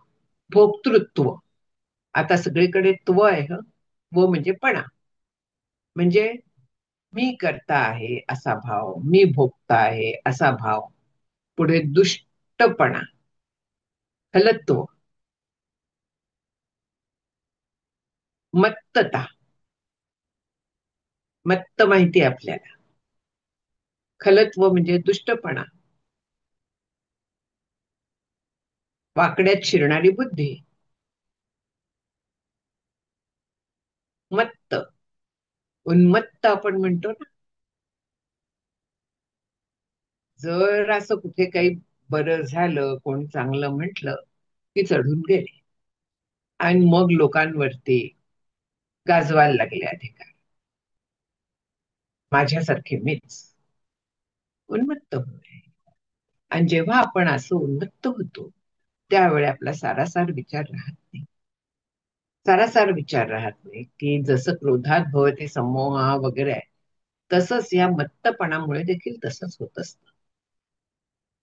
भोक्तृत्व. आता सगळीकडे त्व आहे ह, व म्हणजे पणा, म्हणजे मी करता आहे असा भाव, मी भोगता आहे असा भाव. पुढे दुष्टपणा, खलत्व, मत्तता. मत्त माहिती आहे आपल्याला. खलत्व म्हणजे दुष्टपणा, वाकड्यात शिरणारी बुद्धी. मत्त, उन्मत्त आपण म्हणतो ना. जर असं कुठे काही बरं झालं, कोण चांगलं म्हटलं की चढून गेले आणि मग लोकांवरती गाजवायला लागले अधिकार. माझ्यासारखे मीच उन्मत्त होते. आणि जेव्हा आपण असं उन्मत्त होतो त्यावेळी आपला सारासार विचार राहत नाही. सारासार विचार राहत नाही की जसं क्रोधात भवते समोह वगैरे आहे, तसंच या मत्तपणामुळे देखील तसंच होत असतं.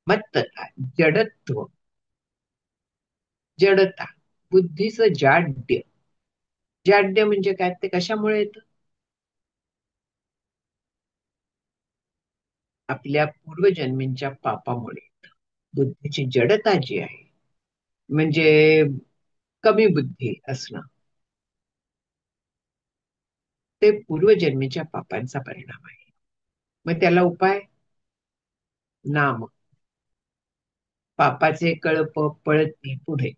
मत्तता, जडत्व, जडता, बुद्धीचं जाड्य. जाड्य म्हणजे काय? ते कशामुळे येतं? आपल्या पूर्वजन्मींच्या पापामुळे येतं. बुद्धीची जडता जी आहे, म्हणजे कमी बुद्धी असणं, ते पूर्वजन्मीच्या पापांचा परिणाम आहे. मग त्याला उपाय? नाम. पापाचे कळप पळती पुढे.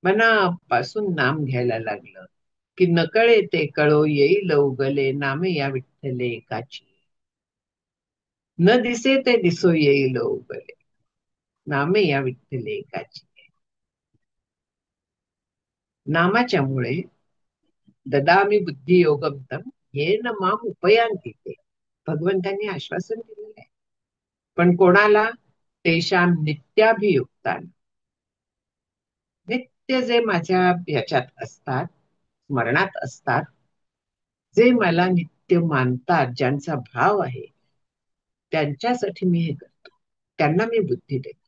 मनापासून नाम घ्यायला लागलं की नकळे ते कळो येईल उगले, नामे या विठ्ठले एकाची. न दिसे ते दिसो येईल उगले, नामे या विठ्ठले एकाची. नामाच्या मुळे ददामी बुद्धी योगम तम येन माम उपयांती ते, भगवंतांनी आश्वासन दिलेलं आहे. पण कोणाला? तेषाम नित्याभियुक्तान. नित्य जे माझ्या याच्यात असतात, स्मरणात असतात, जे मला नित्य मानतात, ज्यांचा भाव आहे, त्यांच्यासाठी मी हे करतो, त्यांना मी बुद्धी देतो.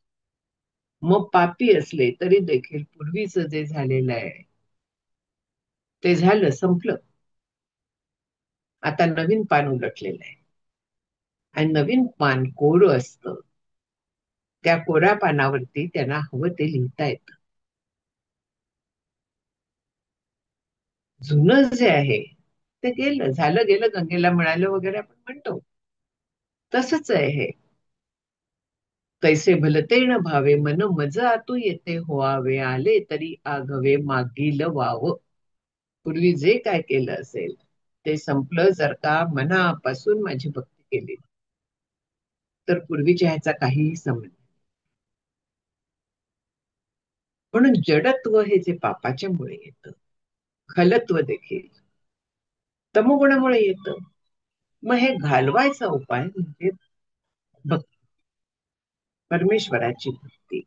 मग पापी असले तरी देखील पूर्वीचं जे झालेलं आहे ते झालं, संपलं. आता नवीन पान उलटलेलं आहे आणि नवीन पान कोरं असतं. त्या कोऱ्या पानावरती त्यांना हवं ते लिहिता येतं. जुनं जे आहे ते गेलं, झालं गेलं, गंगेला मिळालं वगैरे आपण म्हणतो. तसंच आहे हे. तैसे भलते न भावे मन मज आतू येते होवावे आले तरी आघवे मागील वाव. पूर्वी जे काय केलं असेल ते संपलं. जर का मनापासून माझी भक्ती केली तर पूर्वीच्या ह्याचा काहीही संबंध. म्हणून जडत्व हे जे पापाच्या मुळे येतं, खलत्व देखील तमोगुणामुळे येतं. मग हे घालवायचा उपाय म्हणजे भक्ती, परमेश्वराची भक्ती.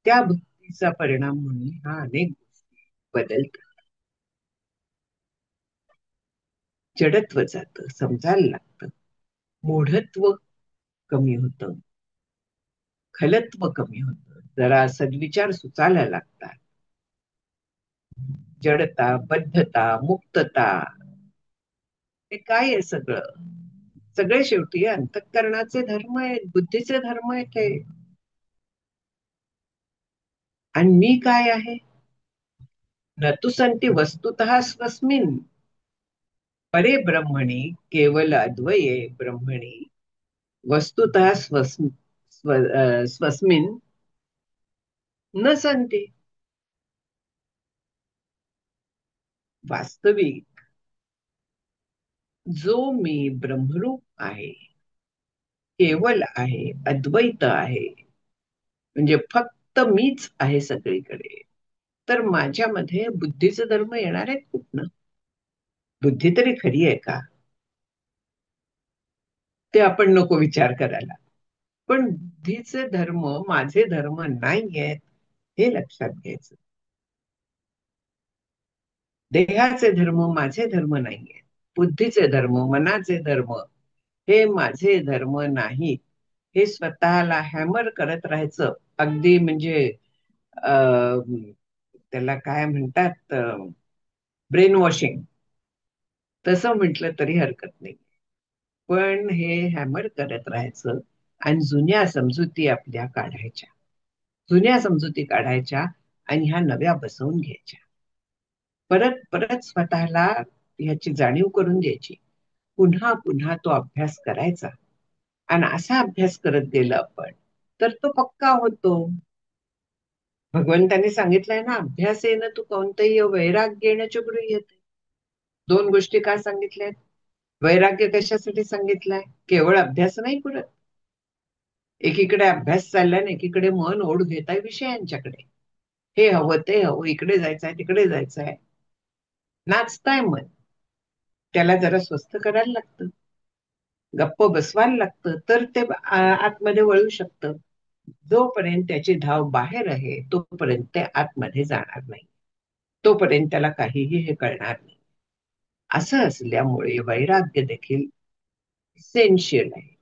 त्या भक्तीचा परिणाम म्हणून हा अनेक गोष्टी बदलतात. जडत्व जातं, समजायला लागतं, मूढत्व कमी होतं, खलत्व कमी होतं, जरा सद्विचार सुचायला लागतात. जडता, बद्धता, मुक्तता, हे काय आहे सगळं? सगळे शेवटी अंतःकरणाचे धर्म आहेत, बुद्धीचे धर्म आहेत हे. आणि मी काय आहे? न तु संती वस्तुतः स्वस्मिन परे ब्रह्मणी केवल अद्वये ब्रह्मणी वस्तुतः स्वस्मिन न संती. वास्तविक जो मी ब्रह्मरूप आहे, केवल आहे, अद्वैत आहे, म्हणजे फक्त मीच आहे सगळीकडे, तर माझ्यामध्ये बुद्धीचे धर्म येणार आहेत कुठनं? बुद्धी तरी खरी आहे का? ते आपण नको विचार करायला. पण बुद्धीचे धर्म माझे धर्म नाही आहेत हे लक्षात घ्यायचं. देहाचे धर्म माझे धर्म नाहीये, बुद्धीचे धर्म, मनाचे धर्म हे माझे धर्म नाही, हे स्वतःला हॅमर करत राहायचं. अगदी म्हणजे त्याला काय म्हणतात, ब्रेन वॉशिंग, तसं म्हटलं तरी हरकत नाही. पण हे हॅमर करत राहायचं आणि जुन्या समजुती आपल्या काढायच्या, जुन्या समजुती काढायच्या आणि ह्या नव्या बसवून घ्यायच्या. परत परत स्वतःला ह्याची जाणीव करून द्यायची. पुन्हा पुन्हा तो अभ्यास करायचा आणि असा अभ्यास करत गेलं आपण तर तो पक्का होतो. भगवंतांनी सांगितलंय ना, अभ्यास येणं तू कोणतंही वैराग्य येण्याच्या गृह्यते. दोन गोष्टी का सांगितल्यात? वैराग्य कशासाठी सांगितलंय? केवळ अभ्यास नाही पुरत. एकीकडे अभ्यास चाललाय आणि एकीकडे मन ओढ घेताय विषयांच्याकडे. हे हवं ते हवं, इकडे जायचंय तिकडे जायचंय, नाचताय मन. त्याला जरा स्वस्थ करायला लागतं, गप्प बसवायला लागतं, तर ते आतमध्ये वळू शकतं. जोपर्यंत त्याची धाव बाहेर आहे तोपर्यंत ते आतमध्ये जाणार नाही, तोपर्यंत त्याला काहीही हे कळणार नाही. असं असल्यामुळे वैराग्य देखील इसेन्शियल आहे,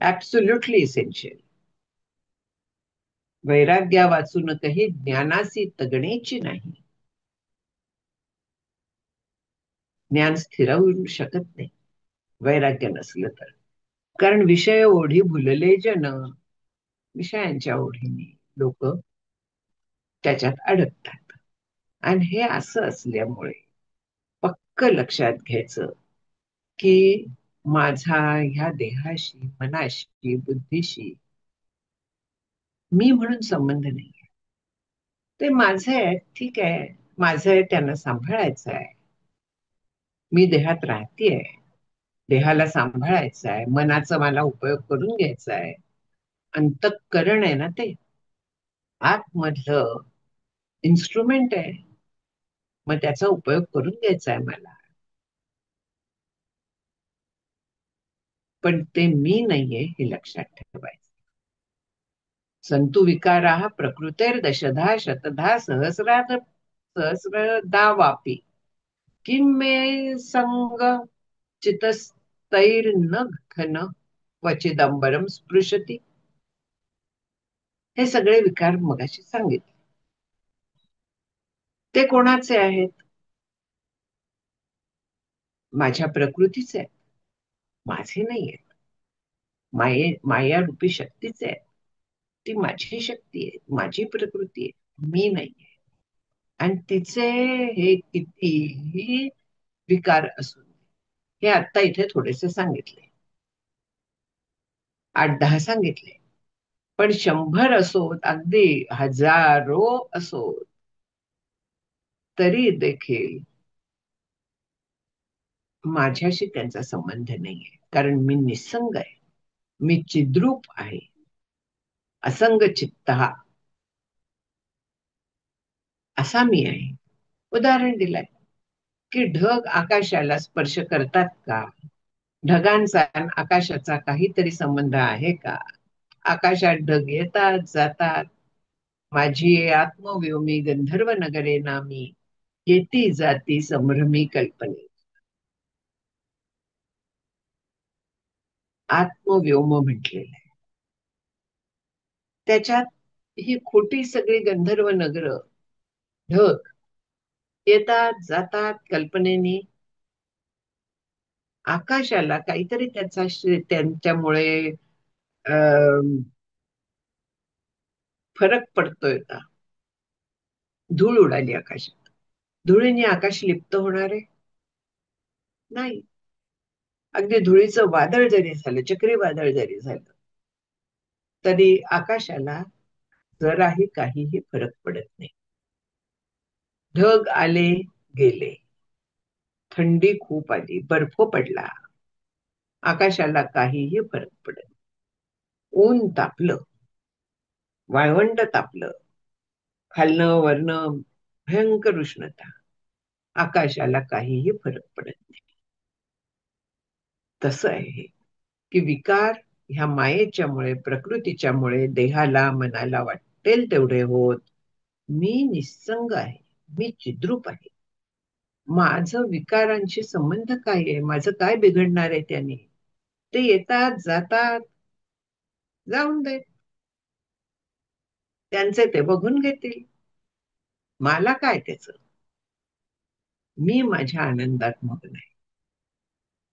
ऍब्सोल्युटली इसेन्शियल. वैराग्या वाचून काही ज्ञानासी तगणेची नाही. ज्ञान स्थिर होऊ शकत नाही वैराग्य नसलं तर. कारण विषय ओढी भुलले जन, विषयांच्या ओढीने लोक त्याच्यात अडकतात. आणि हे असं असल्यामुळे पक्क लक्षात घ्यायचं की माझा ह्या देहाशी, मनाशी, बुद्धीशी मी म्हणून संबंध नाही. ते माझे आहे, ठीक आहे, माझं आहे, त्यांना सांभाळायचं आहे. मी देहात राहतेय, देहाला सांभाळायचं आहे, मनाचा मला उपयोग करून घ्यायचा आहे. अंतःकरण आहे ना ते, आतमधलं इन्स्ट्रुमेंट आहे, मग त्याचा उपयोग करून घ्यायचा आहे मला. पण ते मी नाहीये हे लक्षात ठेवायचं. संतु विकारा प्रकृतेर्दशधा शतधा सहस्रदा वापी किम मे संग चितस तैर्न घन क्वचिदंबरम स्पृशती. हे सगळे विकार मगाशी सांगितले. ते कोणाचे आहेत? माझ्या प्रकृतीचे आहेत, माझे नाही आहेत. माया रूपी शक्तीचे आहेत. ती माझी शक्ती आहे, माझी प्रकृती आहे, मी नाही. आणि तिचे हे कितीही विकार असून हे आता इथे थोडेसे सांगितले, 8-10 सांगितले. पण 100 असोत, अगदी हजारो असोत, तरी देखील माझ्याशी त्यांचा संबंध नाहीये. कारण मी निसंग आहे, मी चिद्रूप आहे, असंग चित्त असा मी आहे. उदाहरण दिलंय की ढग आकाशाला स्पर्श करतात का? ढगांचा आणि आकाशाचा काहीतरी संबंध आहे का? आकाशात ढग येतात जातात. माझी आत्मव्योमी गंधर्व नगरे नामी, येती जाती संभ्रमी कल्पने. आत्मव्योम म्हटलेलं आहे. त्याच्यात ही खोटी सगळी गंधर्व नगर, ढग येतात जातात कल्पनेनी. आकाशाला काहीतरी त्यांच्यामुळे अं, फरक पडतोय का? धूळ उडाली आकाशात, धुळीने आकाश लिप्त होणार आहे? नाही. अगदी धुळीचं वादळ जरी झालं, चक्रीवादळ जरी झालं, तरी आकाशाला जराही काहीही फरक पडत नाही. ढग आले गेले, थंडी खूप आली, बर्फ पडला, आकाशाला काहीही फरक पडत नाही. ऊन तापलं, वाळवंट तापलं, खालनं वरनं भयंकर उष्णता, आकाशाला काहीही फरक पडत नाही. तसं आहे की विकार ह्या मायेच्यामुळे, प्रकृतीच्यामुळे देहाला मनाला वाटेल तेवढे होत. मी निसंग आहे, मी चिद्रूप आहे. माझं विकारांशी संबंध काय आहे? माझं काय बिघडणार आहे त्याने? ते येतात जातात, जाऊन दे, त्यांचे ते बघून घेतील. मला काय त्याच? मी माझ्या आनंदात मग्न आहे.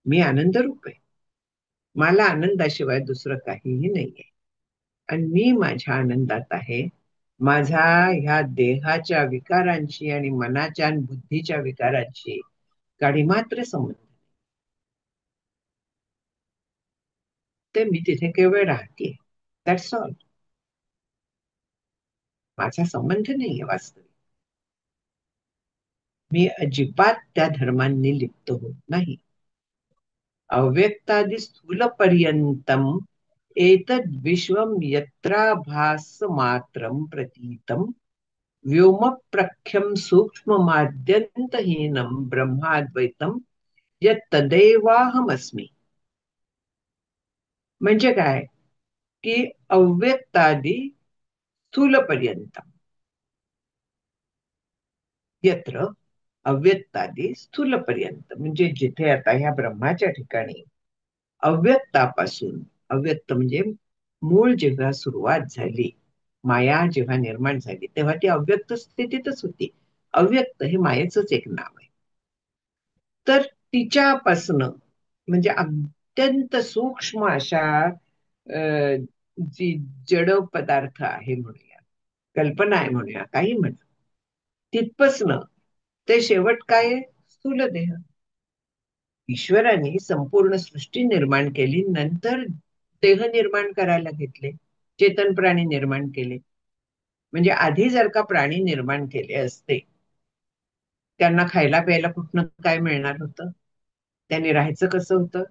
मी आनंद रूप आहे. मला आनंदाशिवाय दुसरं काहीही नाहीये. आणि मी माझ्या आनंदात आहे. माझा ह्या देहाच्या विकारांशी आणि मनाच्या आणि बुद्धीच्या विकारांशी काडी मात्र संबंध. ते मी तिथे केवळ राहते, दॅट्स ऑल. माझा संबंध नाहीये वास्तविक. मी अजिबात त्या धर्मांनी लिप्त होत नाही. अव्यक्तादि स्थूल पर्यंतम एतद् विश्वम यत्राभास मात्रम प्रतीतम व्योम प्रख्यम सूक्ष्म माद्यंतहीनम ब्रह्माद्वैतम यत्तदेवाहमस्मी. म्हणजे काय? की अव्यक्तादि स्थूल पर्यंत, यत्र अव्यक्तादि स्थूल पर्यंत, म्हणजे जिथे आता ह्या ब्रह्माच्या ठिकाणी अव्यक्तापासून, अव्यक्त म्हणजे मूळ जेव्हा सुरुवात झाली, माया जेव्हा निर्माण झाली, तेव्हा ती अव्यक्त स्थितीतच होती. अव्यक्त हे मायेचंच एक नाव आहे. तर तिच्यापासनं म्हणजे अत्यंत सूक्ष्म अशा जी जड पदार्थ आहे म्हणूया, कल्पना आहे म्हणूया, काही म्हणा, तिथपासनं ते शेवट काय आहे? स्थूल देह. ईश्वराने संपूर्ण सृष्टी निर्माण केली, नंतर देह निर्माण करायला घेतले, चेतन प्राणी निर्माण केले. म्हणजे आधी जर का प्राणी निर्माण केले असते, त्यांना खायला प्यायला कुठनं काय मिळणार होतं? त्यांनी राहायचं कसं होतं?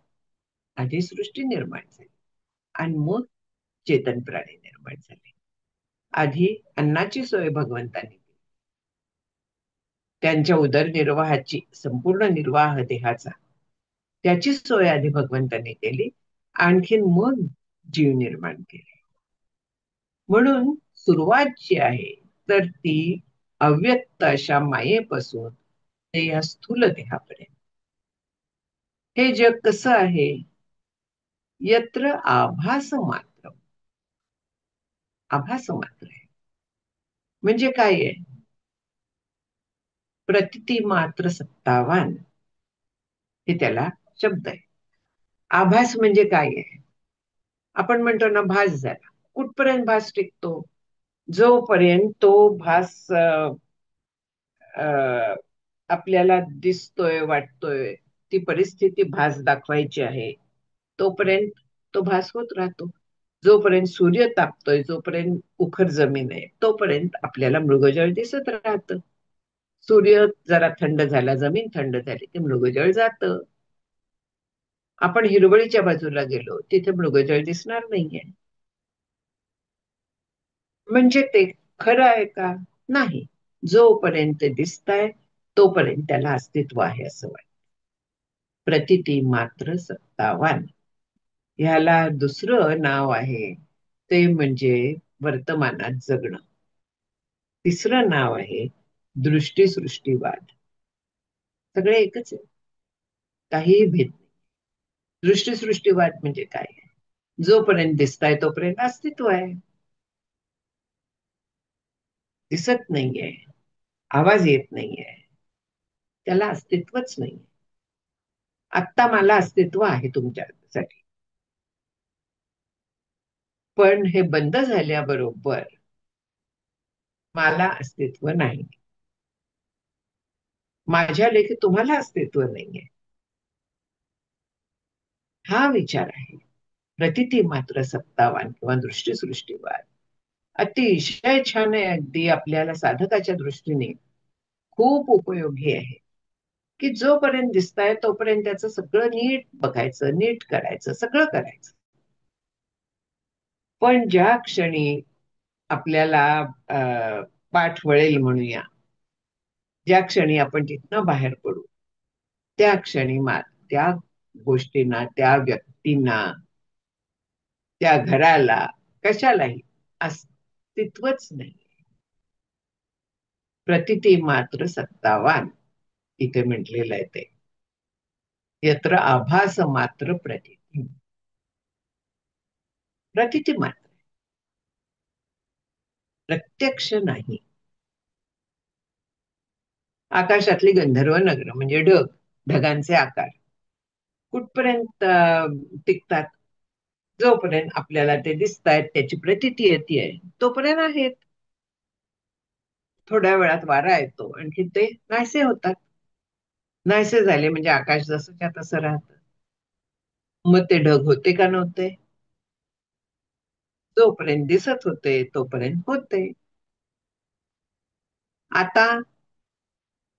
आधी सृष्टी निर्माण झाली आणि मग चेतन प्राणी निर्माण झाले. आधी अन्नाची सोय भगवंतांनी केली, त्यांच्या उदरनिर्वाहाची, संपूर्ण निर्वाह देहाचा, त्याची सोय आधी भगवंतांनी केली, आणखीन मग जीव निर्माण केले. म्हणून सुरुवात जी आहे तर ती अव्यक्त अशा मायेपासून ते या स्थूल देहापर्यंत. हे जग कसं आहे? यत्र आभास मात्र. आभास मात्र आहे. म्हणजे काय आहे? प्रतिती मात्र सत्तावान, हे त्याला शब्द आहे. आभास म्हणजे काय आहे? आपण म्हणतो ना, भास झाला. कुठपर्यंत भास टिकतो? जोपर्यंत तो भास अ, आपल्याला दिसतोय, वाटतोय, ती परिस्थिती भास दाखवायची आहे, तोपर्यंत तो भास होत राहतो. जोपर्यंत सूर्य तापतोय, जोपर्यंत उखर जमीन आहे, तोपर्यंत आपल्याला मृगजळ दिसत राहतं. सूर्य जरा थंड झाला, जमीन थंड झाली, की मृगजळ जातं. आपण हिरवळीच्या बाजूला गेलो, तिथे मृगजळ दिसणार नाहीये. म्हणजे ते खरं आहे का? नाही. जोपर्यंत ते दिसतंय, तोपर्यंत त्याला अस्तित्व आहे असं वाटतं. प्रतिती मात्र सत्तावान. ह्याला दुसरं नाव आहे, ते म्हणजे वर्तमानात जगणं. तिसरं नाव आहे दृष्टीसृष्टीवाद. सगळे एकच आहे, काहीही भेद नाही. दृष्टीसृष्टीवाद म्हणजे काय? जोपर्यंत दिसताय तोपर्यंत अस्तित्व आहे. दिसत नाहीये, आवाज येत नाहीये, त्याला अस्तित्वच नाही. आत्ता मला अस्तित्व आहे तुमच्यासाठी, पण हे बंद झाल्याबरोबर मला अस्तित्व नाही. माझ्या लेखी तुम्हाला अस्तित्व नाहीये. हा विचार आहे प्रतिती मात्र सत्तावान किंवा दृष्टीसृष्टीवाद. अतिशय छान आहे, अगदी आपल्याला साधकाच्या दृष्टीने खूप उपयोगी आहे. की जोपर्यंत दिसताय तोपर्यंत त्याचं सगळं नीट बघायचं, नीट करायचं, सगळं करायचं. पण ज्या क्षणी आपल्याला पाठ वळेल म्हणूया, ज्या क्षणी आपण तिथनं बाहेर पडू, त्या क्षणी त्या गोष्टींना, त्या व्यक्तींना, त्या घराला, कशालाही अस्तित्वच नाही. प्रतिती मात्र सत्तावान, इथे म्हटलेलं आहे ते. यत्र आभास मात्र प्रतिती. प्रतिती मात्र, प्रत्यक्ष नाही. आकाशातली गंधर्व नगर म्हणजे ढग, ढगांचे आकार कुठपर्यंत टिकतात? जोपर्यंत आपल्याला ते दिसत आहेत, त्याची प्रतीती येते, तोपर्यंत आहेत. थोड्या वेळात वारा येतो, आणखी ते नाहीसे होतात. नाहीसे झाले म्हणजे आकाश जसंच्या तसं राहतं. मग ते ढग होते का नव्हते? जोपर्यंत दिसत होते तोपर्यंत होते. आता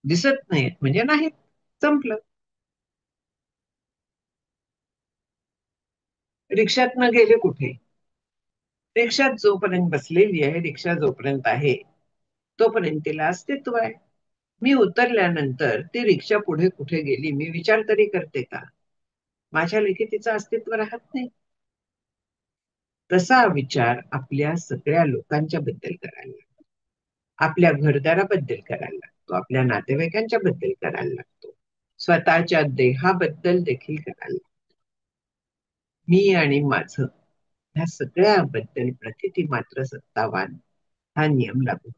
दिसत नाहीत म्हणजे नाहीत, संपलं. रिक्षात न गेले कुठे? रिक्षात जोपर्यंत बसलेली आहे, रिक्षा जोपर्यंत आहे, तोपर्यंत तिला अस्तित्व आहे. मी उतरल्यानंतर ती रिक्षा पुढे कुठे गेली, मी विचार तरी करते का? माझ्या लेखी तिचं अस्तित्व राहत नाही. तसा विचार आपल्या सगळ्या लोकांच्या बद्दल करायला लागतो. आपल्या घरदाराबद्दल करायला लागतो, आपल्या नातेवाईकांच्या बद्दल करायला लागतो, स्वतःच्या देहाबद्दल देखील करायला लागतो. मी आणि माझं, ह्या सगळ्याबद्दल प्रतिती मात्र सत्तावान, हा नियम लागू.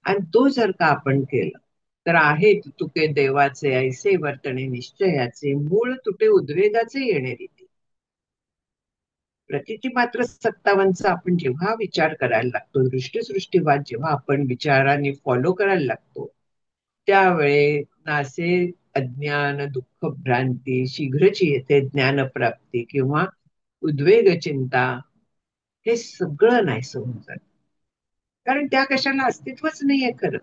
आणि तो जर का आपण केला, तर आहे तुके देवाचे ऐसे वर्तणे निश्चयाचे, मूळ तुटे उद्वेगाचे येणे रीती. प्रतिती मात्र सत्तावनचा आपण जेव्हा विचार करायला लागतो, दृष्टीसृष्टीवाद जेव्हा आपण विचाराने फॉलो करायला लागतो, त्यावेळे नासे अज्ञान, दुःख, भ्रांती, शीघ्रची येते ज्ञानप्राप्ती किंवा उद्वेग, चिंता, हे सगळं नाहीसं होऊन जातं. कारण त्या कशाला अस्तित्वच नाहीये खरं.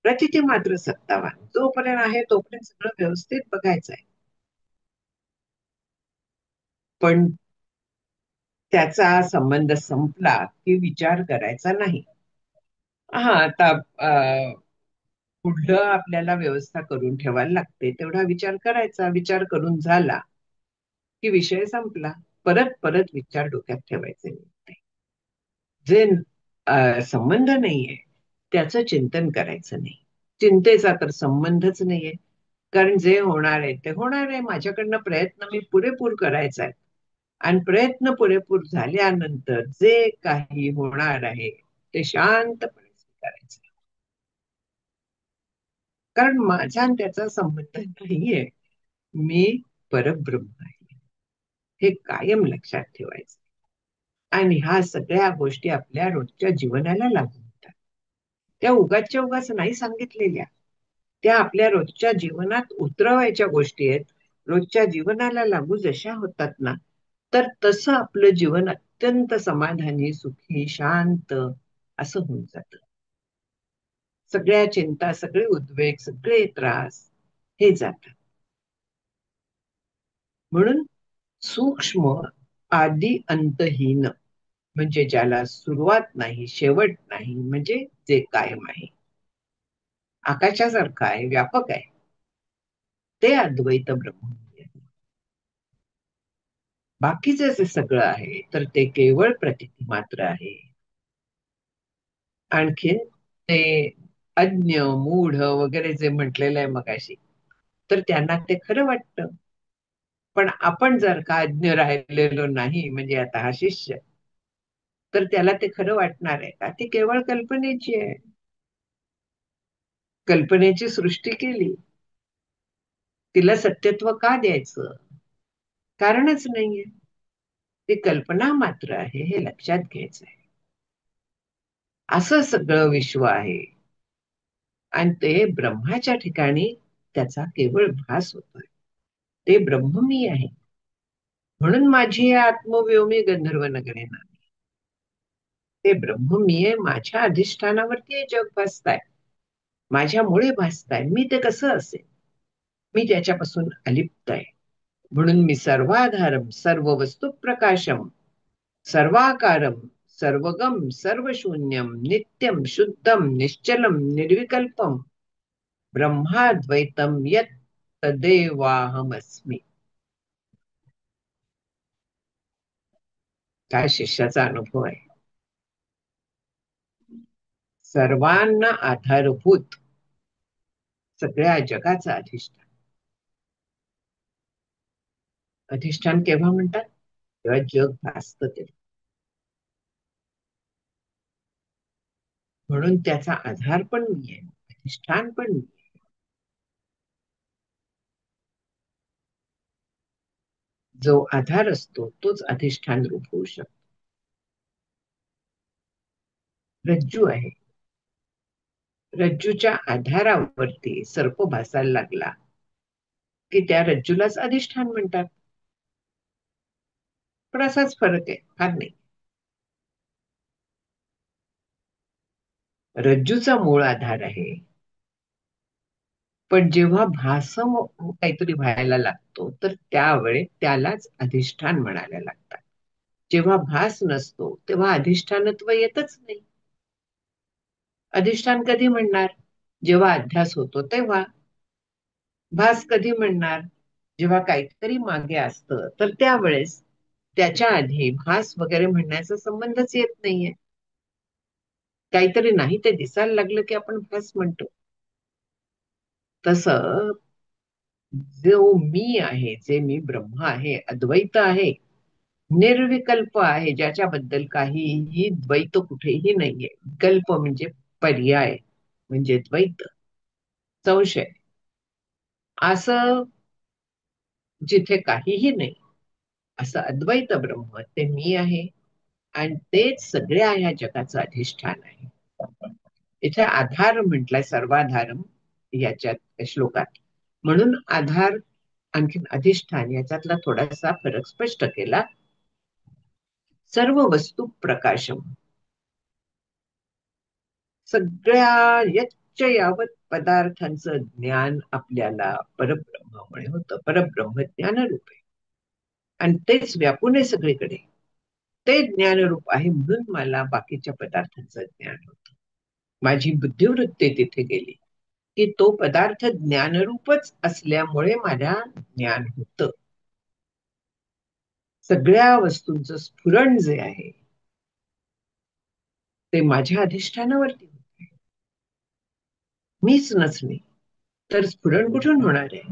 प्रतिती मात्र सत्तावान, जोपर्यंत आहे तोपर्यंत सगळं व्यवस्थित बघायचं आहे. पण त्याचा संबंध संपला की विचार करायचा नाही. हा, आता पुढलं आपल्याला व्यवस्था करून ठेवायला लागते, तेवढा विचार करायचा. विचार करून झाला की विषय संपला. परत परत विचार डोक्यात ठेवायचे नाही. जे संबंध नाहीये त्याचं चिंतन करायचं नाही. चिंतेचा तर संबंधच नाहीये. कारण जे होणार आहे ते होणार आहे. माझ्याकडनं प्रयत्न मी पुरेपूर करायचा आहे. आणि प्रयत्न पुरेपूर झाल्यानंतर जे काही होणार आहे ते शांतपणे स्वीकारायचं. कारण माझा आणि त्याचा संबंध नाहीये. मी परब्रह्म आहे, हे कायम लक्षात ठेवायचं. आणि ह्या सगळ्या गोष्टी आपल्या रोजच्या जीवनाला लागू होतात. त्या उगाचच्या उगाच नाही सांगितलेल्या, त्या आपल्या रोजच्या जीवनात उतरवायच्या गोष्टी आहेत. रोजच्या जीवनाला लागू जशा होतात ना, तर तसं आपलं जीवन अत्यंत समाधानी, सुखी, शांत असं होऊन जातं. सगळ्या चिंता, सगळे उद्वेग, सगळे त्रास हे जातात. म्हणून सूक्ष्म आदी अंतहीन, म्हणजे ज्याला सुरुवात नाही, शेवट नाही, म्हणजे जे कायम आहे, आकाशासारखं आहे, व्यापक आहे, ते अद्वैत ब्रह्म. बाकीचं जे सगळं आहे तर ते केवळ प्रतीती मात्र आहे. आणखीन ते अज्ञ, मूढ वगैरे जे म्हटलेलं आहे मगाशी, तर त्यांना ते खरं वाटतं. पण आपण जर का अज्ञ राहिलेलो नाही, म्हणजे आता हा शिष्य, तर त्याला ते खरं वाटणार आहे का? ती केवळ कल्पनेची आहे. कल्पनेची सृष्टी केली, तिला सत्यत्व का द्यायचं? कारणच नाहीये. ती कल्पना मात्र आहे, हे लक्षात घ्यायचं आहे. असं सगळं विश्व आहे. आणि ते ब्रह्माच्या ठिकाणी त्याचा केवळ भास होतोय. ते ब्रह्म मी आहे. म्हणून माझी आत्मव्योमी गंधर्व नगरे ना. ते ब्रह्म मी आहे, माझ्या अधिष्ठानावरती हे जग भासताय, माझ्यामुळे भासताय. मी ते कसं असेल? मी त्याच्यापासून अलिप्त आहे. म्हणून मी सर्वाधारम, सर्व वस्तू प्रकाशम, सर्वाकारम, सर्वगम, सर्वशून्यम, नित्यम, शुद्धम, निश्चलम, निर्विकल्पम, ब्रह्माद्वैतम यत् तदेवाहमस्मी. काय शिष्याचा अनुभव आहे. सर्वांना आधारभूत, सगळ्या जगाचा अधिष्ठान. अधिष्ठान केव्हा म्हणतात? तेव्हा जग भासतं तेव्हा. म्हणून त्याचा आधार पण मी आहे, अधिष्ठान पण मी आहे. जो आधार असतो तोच अधिष्ठान रूप होऊ शकतो. रज्जू आहे, रज्जूच्या आधारावरती सर्प भासायला लागला की त्या रज्जूलाच अधिष्ठान म्हणतात. पण असाच फरक आहे, फार नाही. रज्जूचा मूळ आधार आहे, पण जेव्हा भासम काहीतरी व्हायला लागतो तर त्यावेळी त्यालाच अधिष्ठान म्हणायला लागतात. जेव्हा भास नसतो तेव्हा अधिष्ठानत्व येतच नाही. अधिष्ठान कधी म्हणणार? जेव्हा अध्यास होतो तेव्हा. भास कधी म्हणणार? जेव्हा काहीतरी मागे असतं तर त्यावेळेस. त्याच्या आधी भास वगैरे म्हणण्याचा संबंधच येत नाहीये. काहीतरी नाही ते दिसायला लागलं की आपण भास म्हणतो. तसं जो मी आहे, जे मी ब्रह्म आहे, अद्वैत आहे, निर्विकल्प आहे, ज्याच्याबद्दल काहीही द्वैत कुठेही नाहीये. विकल्प म्हणजे पर्याय, म्हणजे द्वैत, संशय, असं जिथे काहीही नाही, असं अद्वैत ब्रह्म ते मी आहे. आणि तेच सगळ्या ह्या जगाचं अधिष्ठान आहे. इथे आधार म्हटलाय, सर्वाधारम याच्यात श्लोकात. म्हणून आधार आणखीन अधिष्ठान याच्यातला थोडासा फरक स्पष्ट केला. सर्व वस्तू प्रकाशम, सगळ्या यच्च यावत पदार्थांचं ज्ञान आपल्याला परब्रह्मामुळे होतं. परब्रह्म ज्ञानरूप आहे आणि तेच व्यापून आहे सगळीकडे. ते ज्ञानरूप आहे म्हणून मला बाकीच्या पदार्थांचं ज्ञान होतं. माझी बुद्धिवृत्ती तिथे गेली की तो पदार्थ ज्ञानरूपच असल्यामुळे मला ज्ञान होतं. सगळ्या वस्तूंचं स्फुरण जे आहे ते माझ्या अधिष्ठानावरती होते. मीच नसणे, तर स्फुरण कुठून होणार आहे?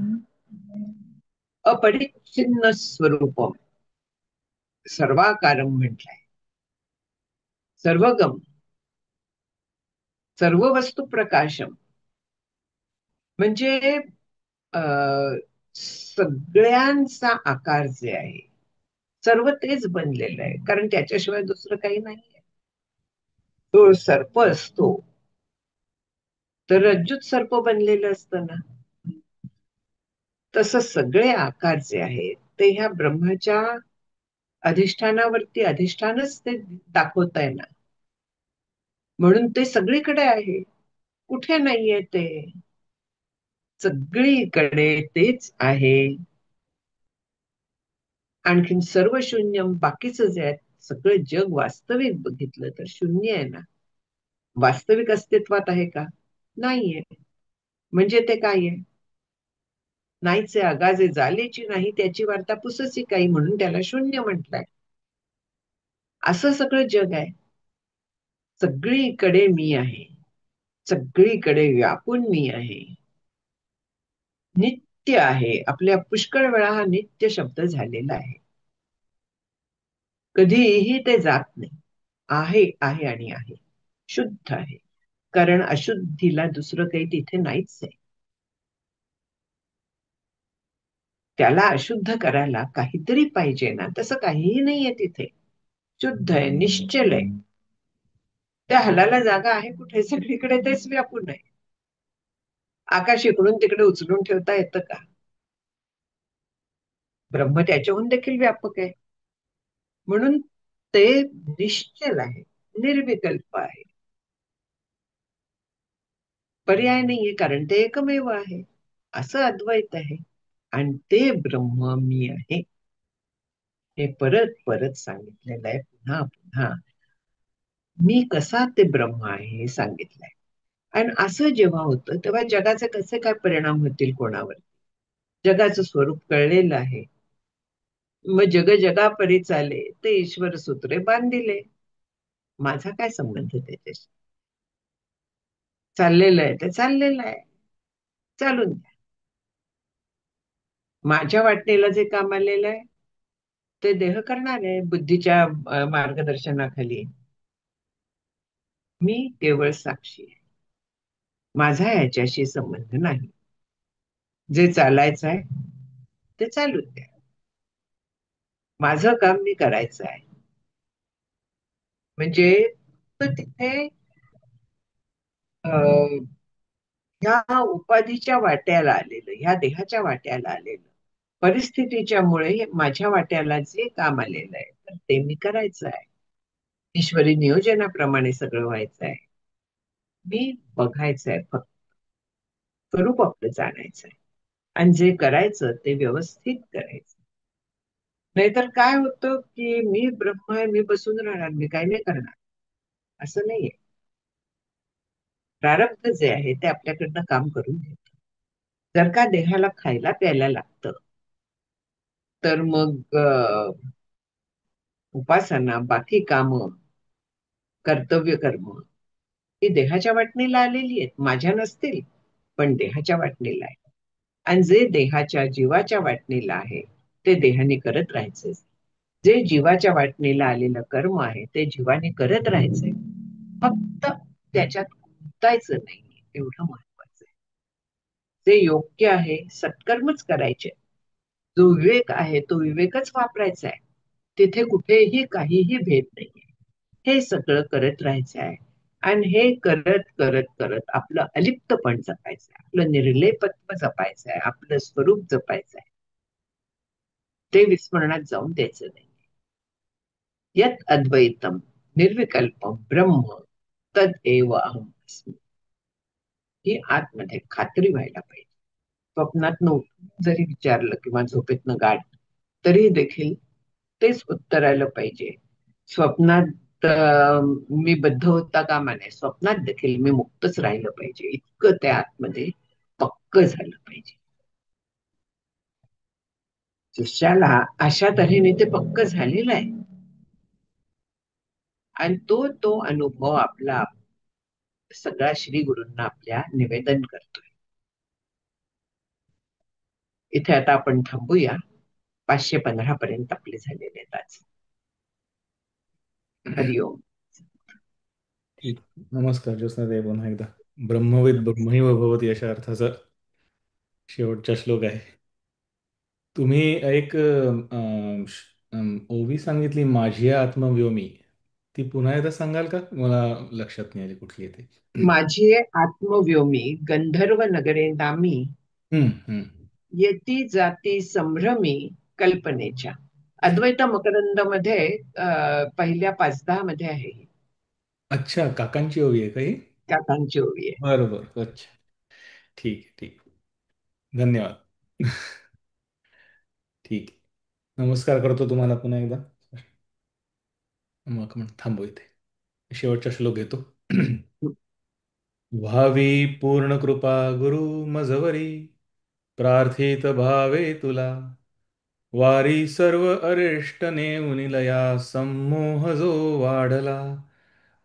अपरिच्छिन्न स्वरूपम सर्वाकारम म्हटलंय. सर्वगम, सर्व वस्तू प्रकाशम, म्हणजे सगळ्यांचा आकार जे आहे सर्व तेच बनलेलं आहे, कारण त्याच्याशिवाय दुसरं काही नाहीये. तो सर्प असतो तर रज्जूत सर्प बनलेलं असतं ना, तसं सगळे आकार जे आहेत ते ह्या ब्रह्माच्या अधिष्ठानावरती अधिष्ठानच ते दाखवत आहे ना, म्हणून ते सगळीकडे आहे. कुठे नाहीये ते? सगळीकडे तेच आहे. आणखीन सर्व शून्य, बाकीचं जे आहे सगळं जग वास्तविक बघितलं तर शून्य आहे ना. वास्तविक अस्तित्वात आहे का? नाहीये. म्हणजे ते काय आहे? नाहीचे, अगाजे झालेची नाही त्याची वार्ता पुसची काही, म्हणून त्याला शून्य म्हटलंय. असं सगळं जग आहे. सगळीकडे मी आहे, सगळीकडे व्यापून मी आहे, नित्य आहे. आपल्या पुष्कळ वेळा हा नित्य शब्द झालेला आहे. कधीही ते जात नाही. आहे आहे आणि आहे, शुद्ध आहे. कारण अशुद्धीला दुसरं काही तिथे नाहीच आहे. त्याला अशुद्ध करायला काहीतरी पाहिजे ना, तसं काहीही नाहीये तिथे. शुद्ध आहे, निश्चल आहे. त्या हलाला जागा आहे कुठे? सगळीकडे तेच व्यापून आहे. आकाश इकडून तिकडे उचलून ठेवता येतं का? ब्रह्म त्याच्याहून देखील व्यापक आहे. म्हणून ते निश्चल आहे, निर्विकल्प आहे. पर्याय नाहीये, कारण ते एकमेव आहे. असं अद्वैत आहे. आणि ते ब्रह्म मी आहे हे परत परत सांगितलेलं आहे, पुन्हा पुन्हा. मी कसा ते ब्रह्म आहे हे सांगितलंय. आणि असं जेव्हा होतं तेव्हा जगाचे कसे काय परिणाम होतील कोणावर? जगाचं स्वरूप कळलेलं आहे. मग जग जगा परी चाले ते ईश्वर सूत्रे बांधिले. माझा काय संबंध त्याच्याशी? चाललेलं आहे ते चाललेलं आहे, चालून द्या. माझ्या वाटणीला जे काम आलेलं आहे ते देह करणार आहे बुद्धीच्या मार्गदर्शनाखाली. मी केवळ साक्षी आहे. माझा याच्याशी संबंध नाही. जे चालायचं आहे ते चालू द्या. माझं काम मी करायचं आहे. म्हणजे तर तिथे ह्या उपाधीच्या वाट्याला आलेलं, ह्या देहाच्या वाट्याला आलेलं, परिस्थितीच्या मुळे माझ्या वाट्याला जे काम आलेलं आहे तर ते मी करायचं आहे. ईश्वरी नियोजनाप्रमाणे सगळं व्हायचं आहे. मी बघायचं आहे, फक्त स्वरूप आपलं जाणायचं आहे. आणि जे करायचं ते व्यवस्थित करायचं. नाहीतर काय होतं की मी ब्रह्म आहे, मी बसून राहणार, मी काही नाही करणार, असं नाहीये. प्रारब्ध जे आहे ते आपल्याकडनं काम करून घेत. जर का देहाला खायला प्यायला लागतं तर मग उपासना, बाकी काम, कर्तव्य कर्म ही देहाच्या वाटणीला आलेली आहेत. माझ्या नसतील, पण देहाच्या वाटणीला आहे. आणि जे देहाच्या जीवाच्या वाटणीला आहे ते देहाने करत राहायचं. जे जीवाच्या वाटणीला आलेलं कर्म आहे ते जीवाने करत राहायचंय. फक्त त्याच्यात गुंतायचं नाही, एवढं महत्वाचं आहे. जे योग्य आहे सत्कर्मच करायचे. जो विवेक आहे तो विवेकच वापरायचा आहे. तिथे कुठेही काहीही भेद नाहीये. हे सगळं करत राहायचं आहे. आणि हे करत करत करत आपलं अलिप्तपण जपायचं आहे, आपलं निर्लेपत्व जपायचं आहे, आपलं स्वरूप जपायचं आहे. ते विस्मरणात जाऊन द्यायचं नाही. यत अद्वैतम निर्विकल्पम ब्रह्म तद एव अहम अस्मि, ही आतमध्ये खात्री व्हायला पाहिजे. स्वप्नात जरी विचारलं किंवा झोपेतनं गाठ तरी देखील तेच उत्तर आलं पाहिजे. स्वप्नात मी बद्ध होता कामा नये, स्वप्नात देखील मी मुक्तच राहिलं पाहिजे, इतकं त्या आतमध्ये पक्क झालं पाहिजे. शिष्याला अशा तऱ्हेने ते पक्क झालेलं आहे. आणि तो अनुभव आपला सगळा श्री गुरूंना आपल्या निवेदन करतोय. इथे आता आपण थांबूया. 515 पर्यंत आपले झालेले आहेत आज. हरिओम. ठीक. नमस्कार ज्योत्स्नाताई, पुन्हा एकदा. ब्रह्मविद ब्रह्मैव भवती अशा अर्थाचा शेवटचा श्लोक आहे. तुम्ही एक ओवी सांगितली, माझी आत्मव्योमी. ती पुन्हा एकदा सांगाल का? मला लक्षात नाही आली कुठली आहे ती. माझी आत्मव्योमी गंधर्व नगरे नामी, हम्म, हम्म. येती जाती संभ्रमी कल्पनेच्या. अद्वैत मकरंद मध्ये पहिल्या 5-10 मध्ये आहे ही. अच्छा, काकांची ओवी आहे का ही? काकांची ओवी आहे. बरोबर. अच्छा. ठीक आहे, ठीक. धन्यवाद. ठीक आहे. नमस्कार करतो तुम्हाला पुन्हा एकदा. मग थांबू इथे. शेवटचा श्लोक घेतो. व्हावी पूर्ण कृपा गुरु मजवरी, प्रार्थित भावे तुला. वारी सर्व अरिष्ट नेऊनिलया, संमोह जो वाढला.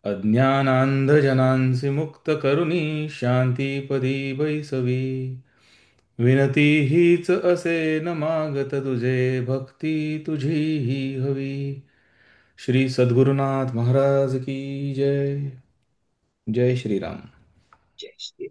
अज्ञानांधजनांसी मुक्त करुणी, शांतीपदी बैसवी. विनती हीच असे न मागत तुझे, भक्ती तुझी ही हवी. श्री सद्गुरुनाथ महाराज की जय. जय श्रीराम. जय श्री